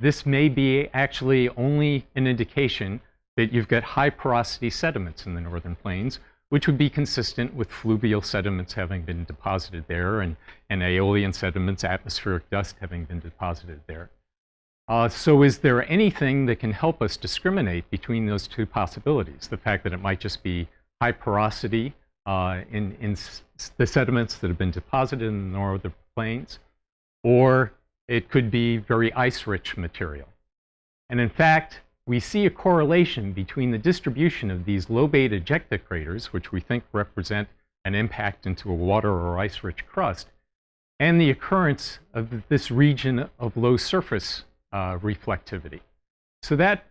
This may be actually only an indication that you've got high porosity sediments in the northern plains, which would be consistent with fluvial sediments having been deposited there and aeolian sediments, atmospheric dust having been deposited there. So is there anything that can help us discriminate between those two possibilities? The fact that it might just be high porosity in the sediments that have been deposited in the northern plains, or it could be very ice-rich material. And in fact, we see a correlation between the distribution of these lobate ejecta craters, which we think represent an impact into a water or ice-rich crust, and the occurrence of this region of low surface reflectivity. So that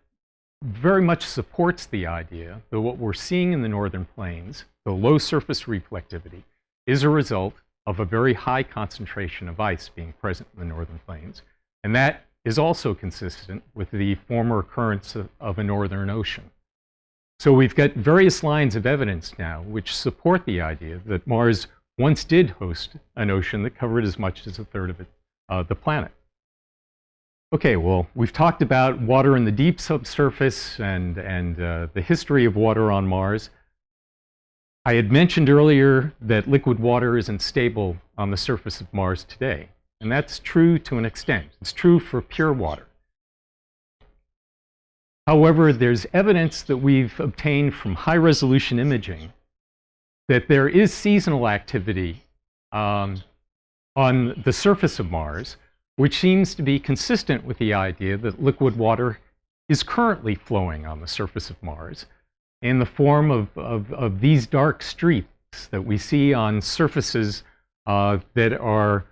very much supports the idea that what we're seeing in the northern plains, the low surface reflectivity, is a result of a very high concentration of ice being present in the northern plains. And that is also consistent with the former occurrence of a northern ocean. So we've got various lines of evidence now which support the idea that Mars once did host an ocean that covered as much as a third of the planet. Okay, well, we've talked about water in the deep subsurface and the history of water on Mars. I had mentioned earlier that liquid water isn't stable on the surface of Mars today, and that's true to an extent. It's true for pure water. However, there's evidence that we've obtained from high-resolution imaging that there is seasonal activity on the surface of Mars, which seems to be consistent with the idea that liquid water is currently flowing on the surface of Mars in the form of these dark streaks that we see on surfaces that are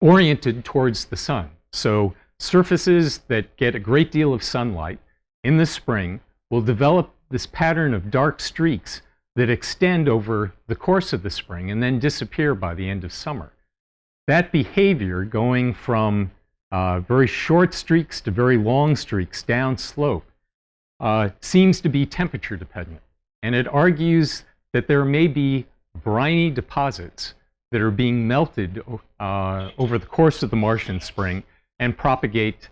oriented towards the sun. So surfaces that get a great deal of sunlight in the spring will develop this pattern of dark streaks that extend over the course of the spring and then disappear by the end of summer. That behavior, going from very short streaks to very long streaks down slope, seems to be temperature dependent. And it argues that there may be briny deposits that are being melted over the course of the Martian spring and propagate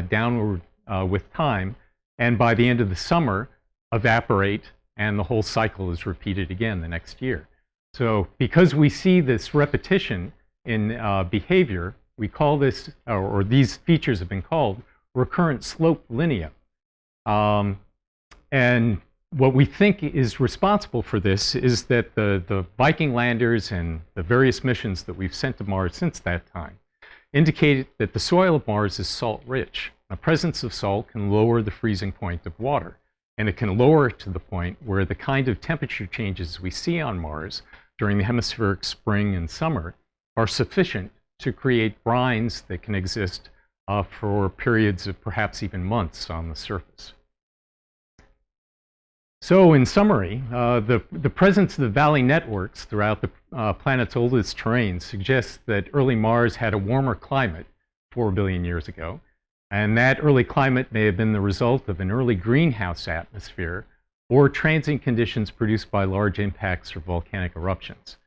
downward with time, and by the end of the summer evaporate, and the whole cycle is repeated again the next year. So because we see this repetition in behavior, we call this, or these features have been called, recurrent slope linea. And what we think is responsible for this is that the Viking landers and the various missions that we've sent to Mars since that time indicate that the soil of Mars is salt-rich. The presence of salt can lower the freezing point of water, and it can lower it to the point where the kind of temperature changes we see on Mars during the hemispheric spring and summer are sufficient to create brines that can exist for periods of perhaps even months on the surface. So in summary, the presence of the valley networks throughout the planet's oldest terrain suggests that early Mars had a warmer climate 4 billion years ago, and that early climate may have been the result of an early greenhouse atmosphere or transient conditions produced by large impacts or volcanic eruptions.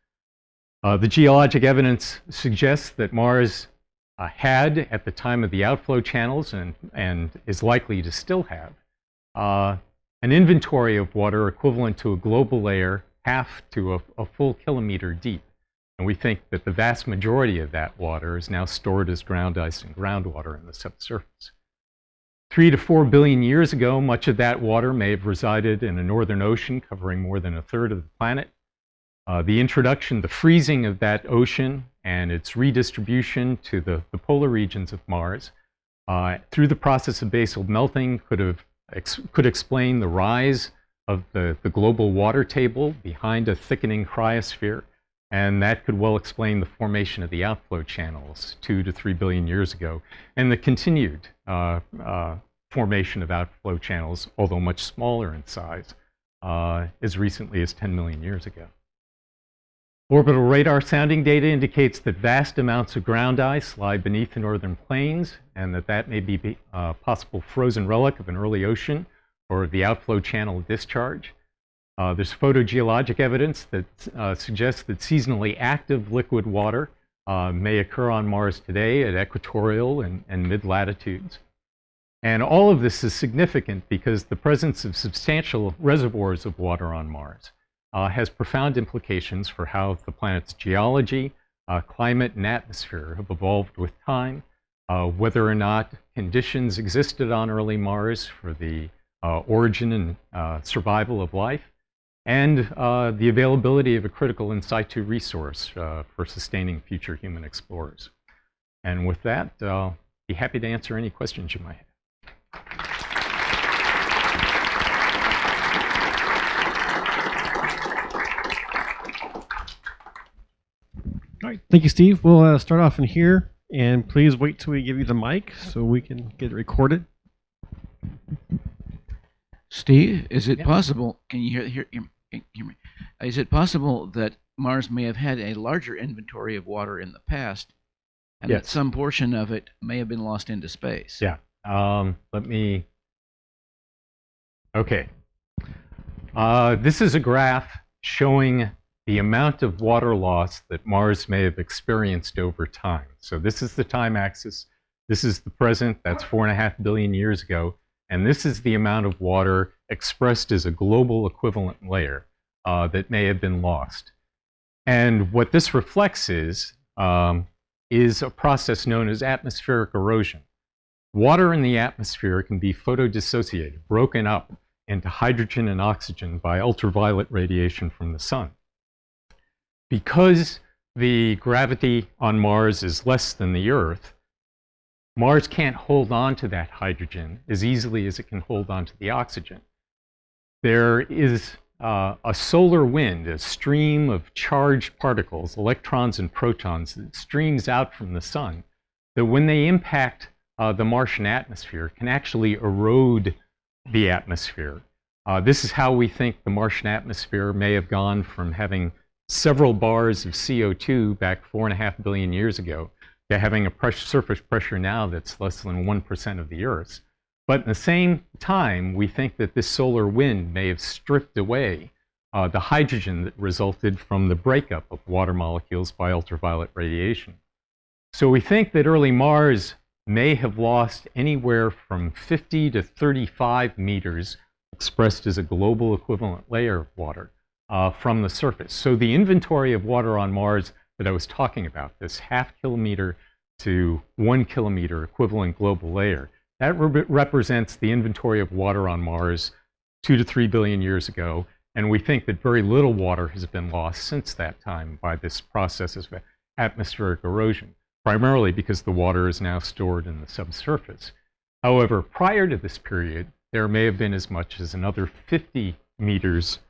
The geologic evidence suggests that Mars had, at the time of the outflow channels, and is likely to still have, an inventory of water equivalent to a global layer half to a full kilometer deep. And we think that the vast majority of that water is now stored as ground ice and groundwater in the subsurface. 3 to 4 billion years ago, much of that water may have resided in a northern ocean covering more than a third of the planet. The introduction, the freezing of that ocean and its redistribution to the polar regions of Mars through the process of basal melting could explain the rise of the global water table behind a thickening cryosphere, and that could well explain the formation of the outflow channels 2 to 3 billion years ago, and the continued formation of outflow channels, although much smaller in size, as recently as 10 million years ago. Orbital radar sounding data indicates that vast amounts of ground ice lie beneath the northern plains, and that may be a possible frozen relic of an early ocean or the outflow channel discharge. There's photogeologic evidence that suggests that seasonally active liquid water may occur on Mars today at equatorial and mid-latitudes. And all of this is significant because the presence of substantial reservoirs of water on Mars has profound implications for how the planet's geology, climate, and atmosphere have evolved with time, whether or not conditions existed on early Mars for the origin and survival of life, and the availability of a critical in situ resource for sustaining future human explorers. And with that, I'll be happy to answer any questions you might have. All right, thank you, Steve. We'll start off in here, and please wait till we give you the mic so we can get it recorded. Steve, is it Yep. possible? Can you hear me? Is it possible that Mars may have had a larger inventory of water in the past, and that Yes. some portion of it may have been lost into space? Yeah. Let me. Okay. This is a graph showing the amount of water loss that Mars may have experienced over time. So this is the time axis. This is the present. That's 4.5 billion years ago. And this is the amount of water expressed as a global equivalent layer that may have been lost. And what this reflects is a process known as atmospheric erosion. Water in the atmosphere can be photodissociated, broken up into hydrogen and oxygen by ultraviolet radiation from the sun. Because the gravity on Mars is less than the Earth, Mars can't hold on to that hydrogen as easily as it can hold on to the oxygen. There is a solar wind, a stream of charged particles, electrons and protons, that streams out from the sun, that when they impact the Martian atmosphere can actually erode the atmosphere. This is how we think the Martian atmosphere may have gone from having several bars of CO2 back 4.5 billion years ago to having a surface pressure now that's less than 1% of the Earth's. But at the same time, we think that this solar wind may have stripped away the hydrogen that resulted from the breakup of water molecules by ultraviolet radiation. So we think that early Mars may have lost anywhere from 50 to 35 meters, expressed as a global equivalent layer of water, from the surface. So the inventory of water on Mars that I was talking about, this 0.5 kilometer to 1 kilometer equivalent global layer, that represents the inventory of water on Mars 2 to 3 billion years ago. And we think that very little water has been lost since that time by this process of atmospheric erosion, primarily because the water is now stored in the subsurface. However, prior to this period, there may have been as much as another 50 meters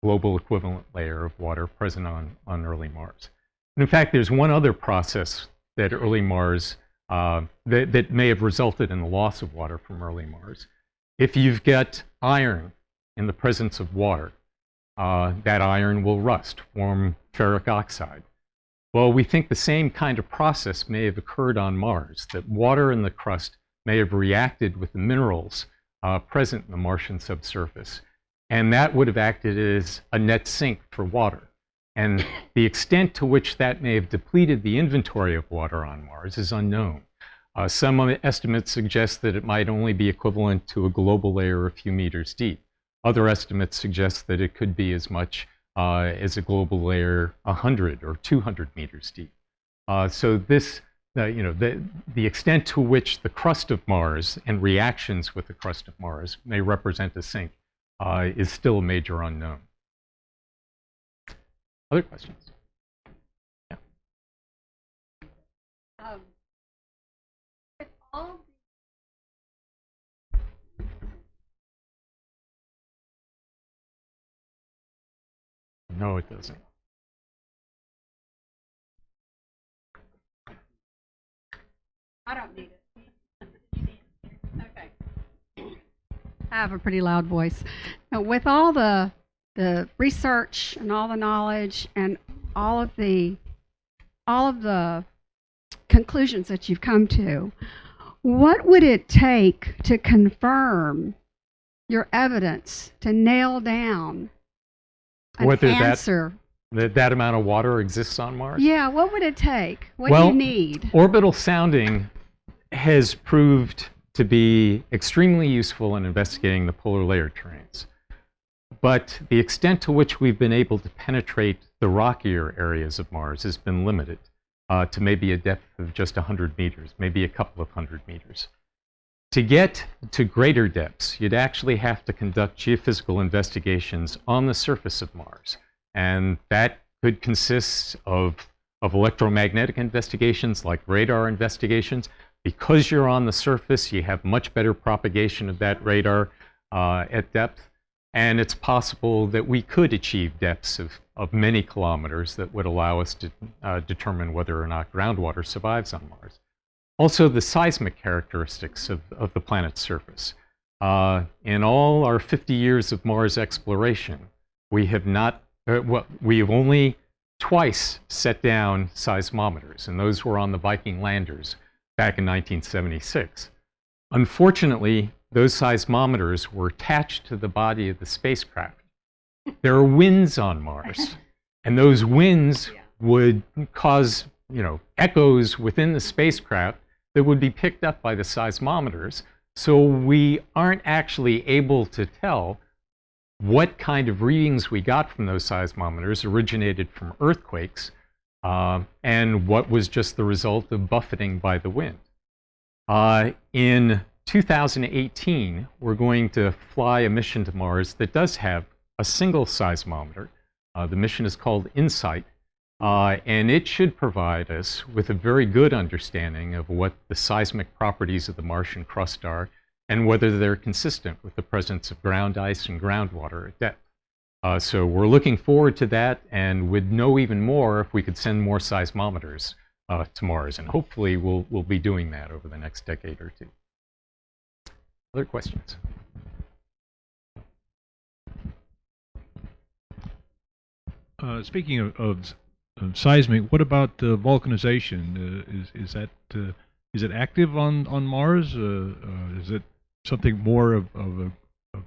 global equivalent layer of water present on early Mars. And in fact, there's one other process that early Mars, that may have resulted in the loss of water from early Mars. If you've got iron in the presence of water, that iron will rust, form ferric oxide. Well, we think the same kind of process may have occurred on Mars, that water in the crust may have reacted with the minerals present in the Martian subsurface. And that would have acted as a net sink for water. And the extent to which that may have depleted the inventory of water on Mars is unknown. Some estimates suggest that it might only be equivalent to a global layer a few meters deep. Other estimates suggest that it could be as much as a global layer 100 or 200 meters deep. So this, the extent to which the crust of Mars and reactions with the crust of Mars may represent a sink is still a major unknown. Other questions? Yeah. With all No, it doesn't. I don't need it. Okay. I have a pretty loud voice. Now, with all the research and all the knowledge and all of the conclusions that you've come to, what would it take to confirm your evidence, to nail down an Whether answer? that amount of water exists on Mars? Yeah, what would it take? What Well, do you need? Orbital sounding has proved to be extremely useful in investigating the polar layer terrains. But the extent to which we've been able to penetrate the rockier areas of Mars has been limited to maybe a depth of just 100 meters, maybe a couple of 100 meters. To get to greater depths, you'd actually have to conduct geophysical investigations on the surface of Mars. And that could consist of electromagnetic investigations like radar investigations. Because you're on the surface, you have much better propagation of that radar at depth. And it's possible that we could achieve depths of many kilometers that would allow us to determine whether or not groundwater survives on Mars. Also, the seismic characteristics of the planet's surface. In all our 50 years of Mars exploration, we have not, we have only twice set down seismometers, and those were on the Viking landers back in 1976. Unfortunately, those seismometers were attached to the body of the spacecraft. There are winds on Mars, and those winds would cause, echoes within the spacecraft that would be picked up by the seismometers. So we aren't actually able to tell what kind of readings we got from those seismometers originated from earthquakes and what was just the result of buffeting by the wind. In 2018, we're going to fly a mission to Mars that does have a single seismometer. The mission is called InSight, and it should provide us with a very good understanding of what the seismic properties of the Martian crust are and whether they're consistent with the presence of ground ice and groundwater at depth. So we're looking forward to that, and would know even more if we could send more seismometers to Mars, and hopefully we'll be doing that over the next decade or two. Other questions? Speaking of seismic, what about vulcanization? Is it active on Mars? Is it something more of a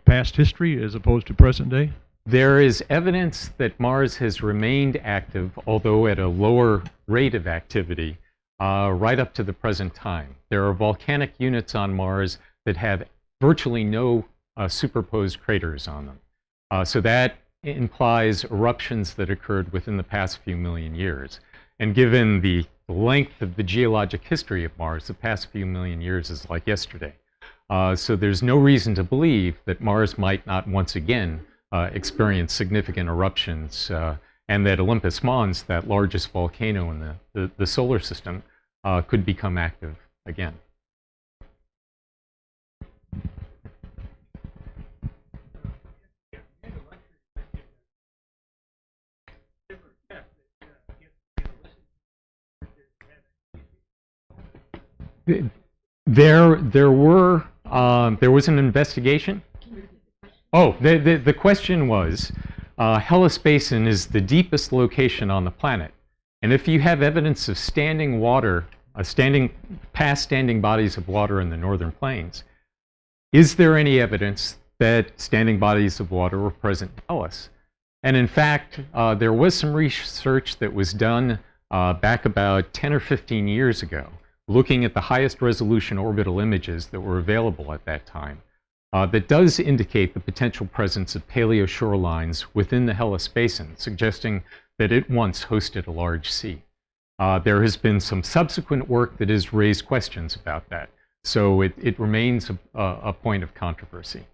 past history as opposed to present day? There is evidence that Mars has remained active, although at a lower rate of activity, right up to the present time. There are volcanic units on Mars that have virtually no superposed craters on them. So that implies eruptions that occurred within the past few million years. And given the length of the geologic history of Mars, the past few million years is like yesterday. So there's no reason to believe that Mars might not once again experience significant eruptions, and that Olympus Mons, that largest volcano in the solar system, could become active again. There was an investigation. Oh, the question was, Hellas Basin is the deepest location on the planet, and if you have evidence of standing water, past standing bodies of water in the northern plains, is there any evidence that standing bodies of water were present in Hellas? And in fact, there was some research that was done back about 10 or 15 years ago, looking at the highest resolution orbital images that were available at that time, that does indicate the potential presence of paleo shorelines within the Hellas Basin, suggesting that it once hosted a large sea. There has been some subsequent work that has raised questions about that, so it remains a point of controversy.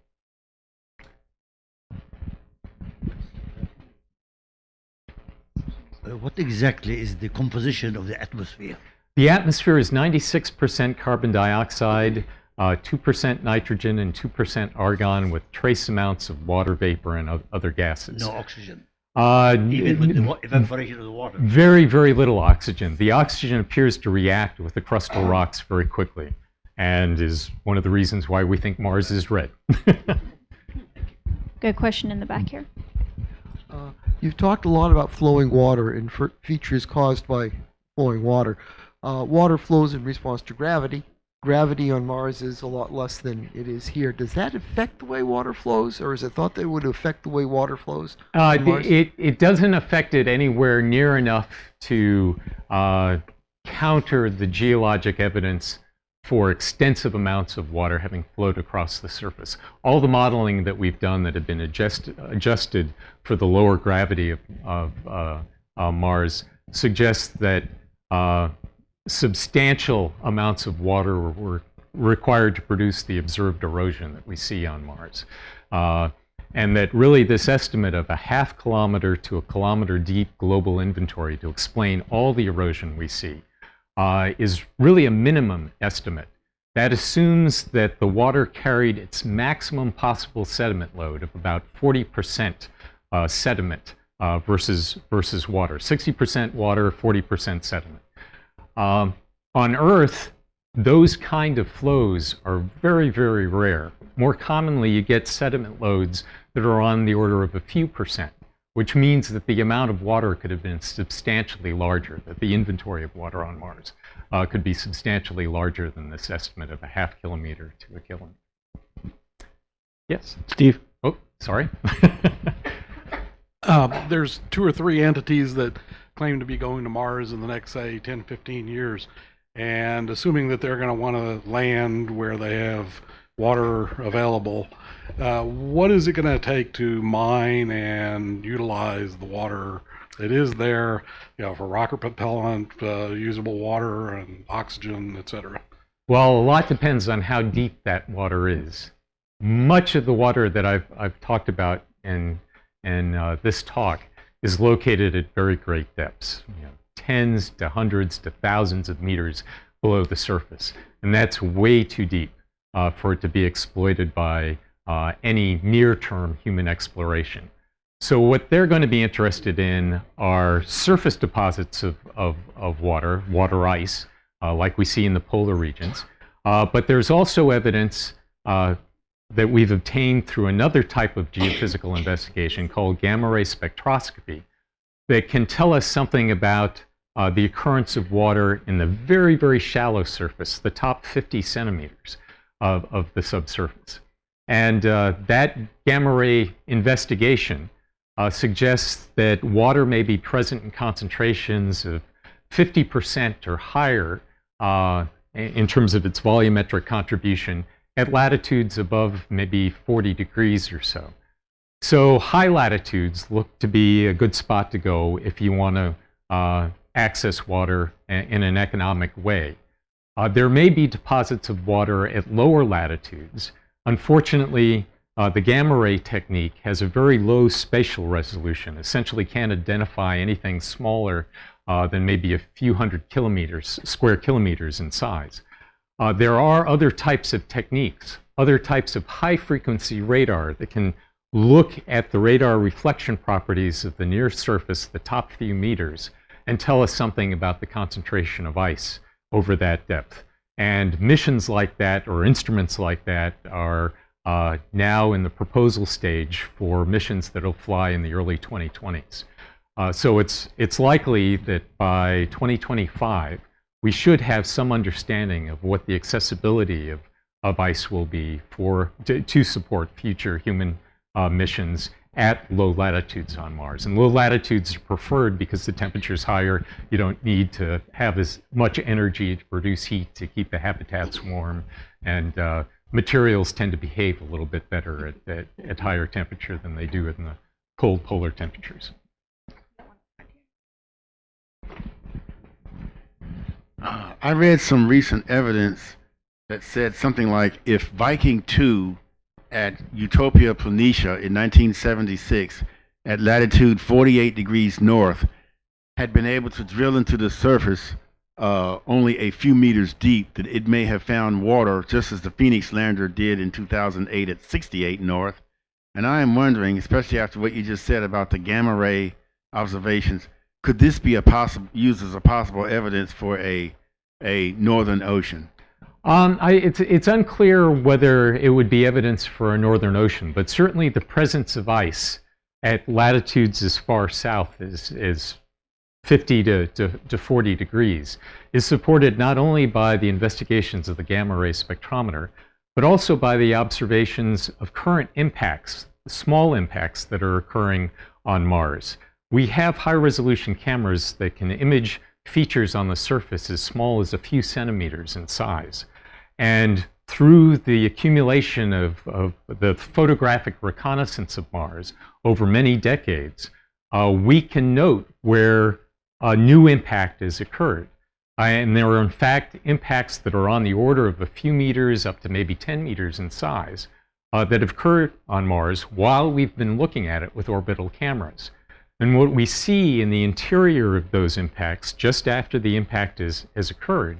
What exactly is the composition of the atmosphere? The atmosphere is 96% carbon dioxide, 2% nitrogen, and 2% argon, with trace amounts of water vapor and other gases. No oxygen? Even with the evaporation of the water? Very, very little oxygen. The oxygen appears to react with the crustal rocks very quickly, and is one of the reasons why we think Mars is red. Good question in the back here. You've talked a lot about flowing water and features caused by flowing water. Water flows in response to gravity. Gravity on Mars is a lot less than it is here. Does that affect the way water flows, or is it thought that it would affect the way water flows on Mars? It doesn't affect it anywhere near enough to counter the geologic evidence for extensive amounts of water having flowed across the surface. All the modeling that we've done that have been adjusted for the lower gravity of Mars suggests that substantial amounts of water were required to produce the observed erosion that we see on Mars. And that really this estimate of a ½ kilometer to a kilometer deep global inventory to explain all the erosion we see is really a minimum estimate. That assumes that the water carried its maximum possible sediment load of about 40% sediment versus water. 60% water, 40% sediment. On Earth, those kind of flows are very, very rare. More commonly, you get sediment loads that are on the order of a few percent, which means that the amount of water could have been substantially larger, that the inventory of water on Mars could be substantially larger than this estimate of a ½ kilometer to a kilometer. Yes? Steve? Oh, sorry. There's 2 or 3 entities that claim to be going to Mars in the next, say, 10, 15 years. And assuming that they're going to want to land where they have water available, what is it going to take to mine and utilize the water that is there, for rocket propellant, usable water and oxygen, etc.? Well, a lot depends on how deep that water is. Much of the water that I've talked about in this talk is located at very great depths, tens to hundreds to thousands of meters below the surface. And that's way too deep for it to be exploited by any near-term human exploration. So what they're going to be interested in are surface deposits of water ice, like we see in the polar regions. But there's also evidence that we've obtained through another type of geophysical investigation called gamma ray spectroscopy that can tell us something about the occurrence of water in the very, very shallow surface, the top 50 centimeters of the subsurface. And that gamma ray investigation suggests that water may be present in concentrations of 50% or higher in terms of its volumetric contribution at latitudes above maybe 40 degrees or so. So high latitudes look to be a good spot to go if you want to access water in an economic way. There may be deposits of water at lower latitudes. Unfortunately, the gamma ray technique has a very low spatial resolution, essentially can't identify anything smaller than maybe a few hundred square kilometers in size. There are other types of techniques, other types of high-frequency radar that can look at the radar reflection properties of the near surface, the top few meters, and tell us something about the concentration of ice over that depth. And missions like that, or instruments like that, are now in the proposal stage for missions that will fly in the early 2020s. So it's likely that by 2025, we should have some understanding of what the accessibility of ice will be to support future human missions at low latitudes on Mars. And low latitudes are preferred because the temperature is higher. You don't need to have as much energy to produce heat to keep the habitats warm. And materials tend to behave a little bit better at higher temperature than they do in the cold polar temperatures. I read some recent evidence that said something like if Viking 2 at Utopia Planitia in 1976 at latitude 48 degrees north had been able to drill into the surface only a few meters deep, that it may have found water just as the Phoenix lander did in 2008 at 68 north. And I am wondering, especially after what you just said about the gamma ray observations, could this be used as a possible evidence for a northern ocean? It's unclear whether it would be evidence for a northern ocean, but certainly the presence of ice at latitudes as far south as 50 to 40 degrees is supported not only by the investigations of the gamma ray spectrometer, but also by the observations of current impacts, small impacts that are occurring on Mars. We have high-resolution cameras that can image features on the surface as small as a few centimeters in size. And through the accumulation of the photographic reconnaissance of Mars over many decades, we can note where a new impact has occurred. And there are, in fact, impacts that are on the order of a few meters up to maybe 10 meters in size that have occurred on Mars while we've been looking at it with orbital cameras. And what we see in the interior of those impacts, just after the impact has occurred,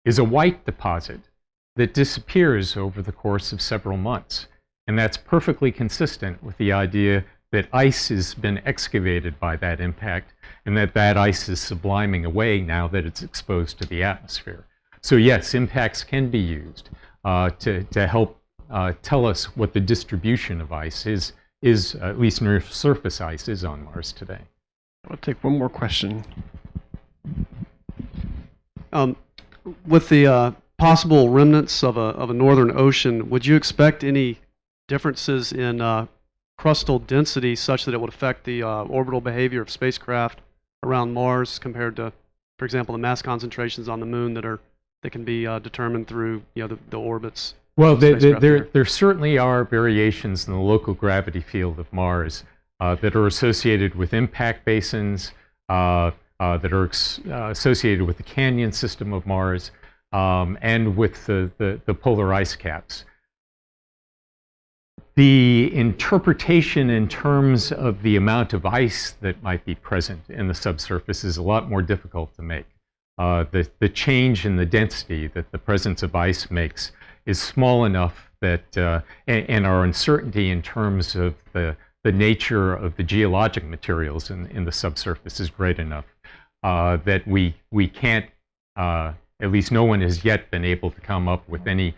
is a white deposit that disappears over the course of several months. And that's perfectly consistent with the idea that ice has been excavated by that impact and that ice is subliming away now that it's exposed to the atmosphere. So yes, impacts can be used to help tell us what the distribution of ice is at least near surface ice is on Mars today. I'll take one more question. With the possible remnants of a northern ocean, would you expect any differences in crustal density such that it would affect the orbital behavior of spacecraft around Mars compared to, for example, the mass concentrations on the Moon that can be determined through the orbits? Well, spacecraft there certainly are variations in the local gravity field of Mars that are associated with impact basins, that are associated with the canyon system of Mars, and with the polar ice caps. The interpretation in terms of the amount of ice that might be present in the subsurface is a lot more difficult to make. The change in the density that the presence of ice makes is small enough that, and our uncertainty in terms of the nature of the geologic materials in the subsurface is great enough that we can't, at least no one has yet been able to come up with any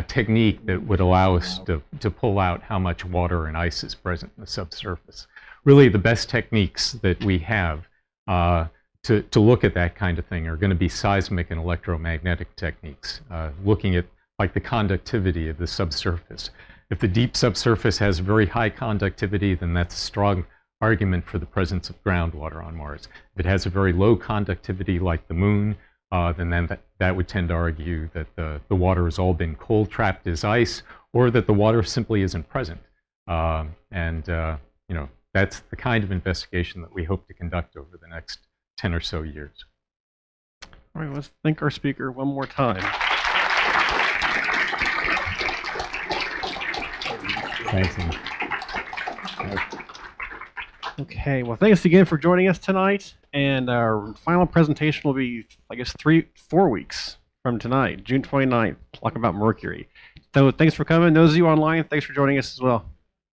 technique that would allow us to pull out how much water and ice is present in the subsurface. Really, the best techniques that we have to look at that kind of thing are going to be seismic and electromagnetic techniques, looking at like the conductivity of the subsurface. If the deep subsurface has very high conductivity, then that's a strong argument for the presence of groundwater on Mars. If it has a very low conductivity like the Moon, then that would tend to argue that the water has all been cold trapped as ice, or that the water simply isn't present. That's the kind of investigation that we hope to conduct over the next 10 or so years. All right, let's thank our speaker one more time. Thanks. Okay, well, thanks again for joining us tonight. And our final presentation will be, I guess, 4 weeks from tonight, June 29th, talk about Mercury. So thanks for coming. Those of you online, thanks for joining us as well.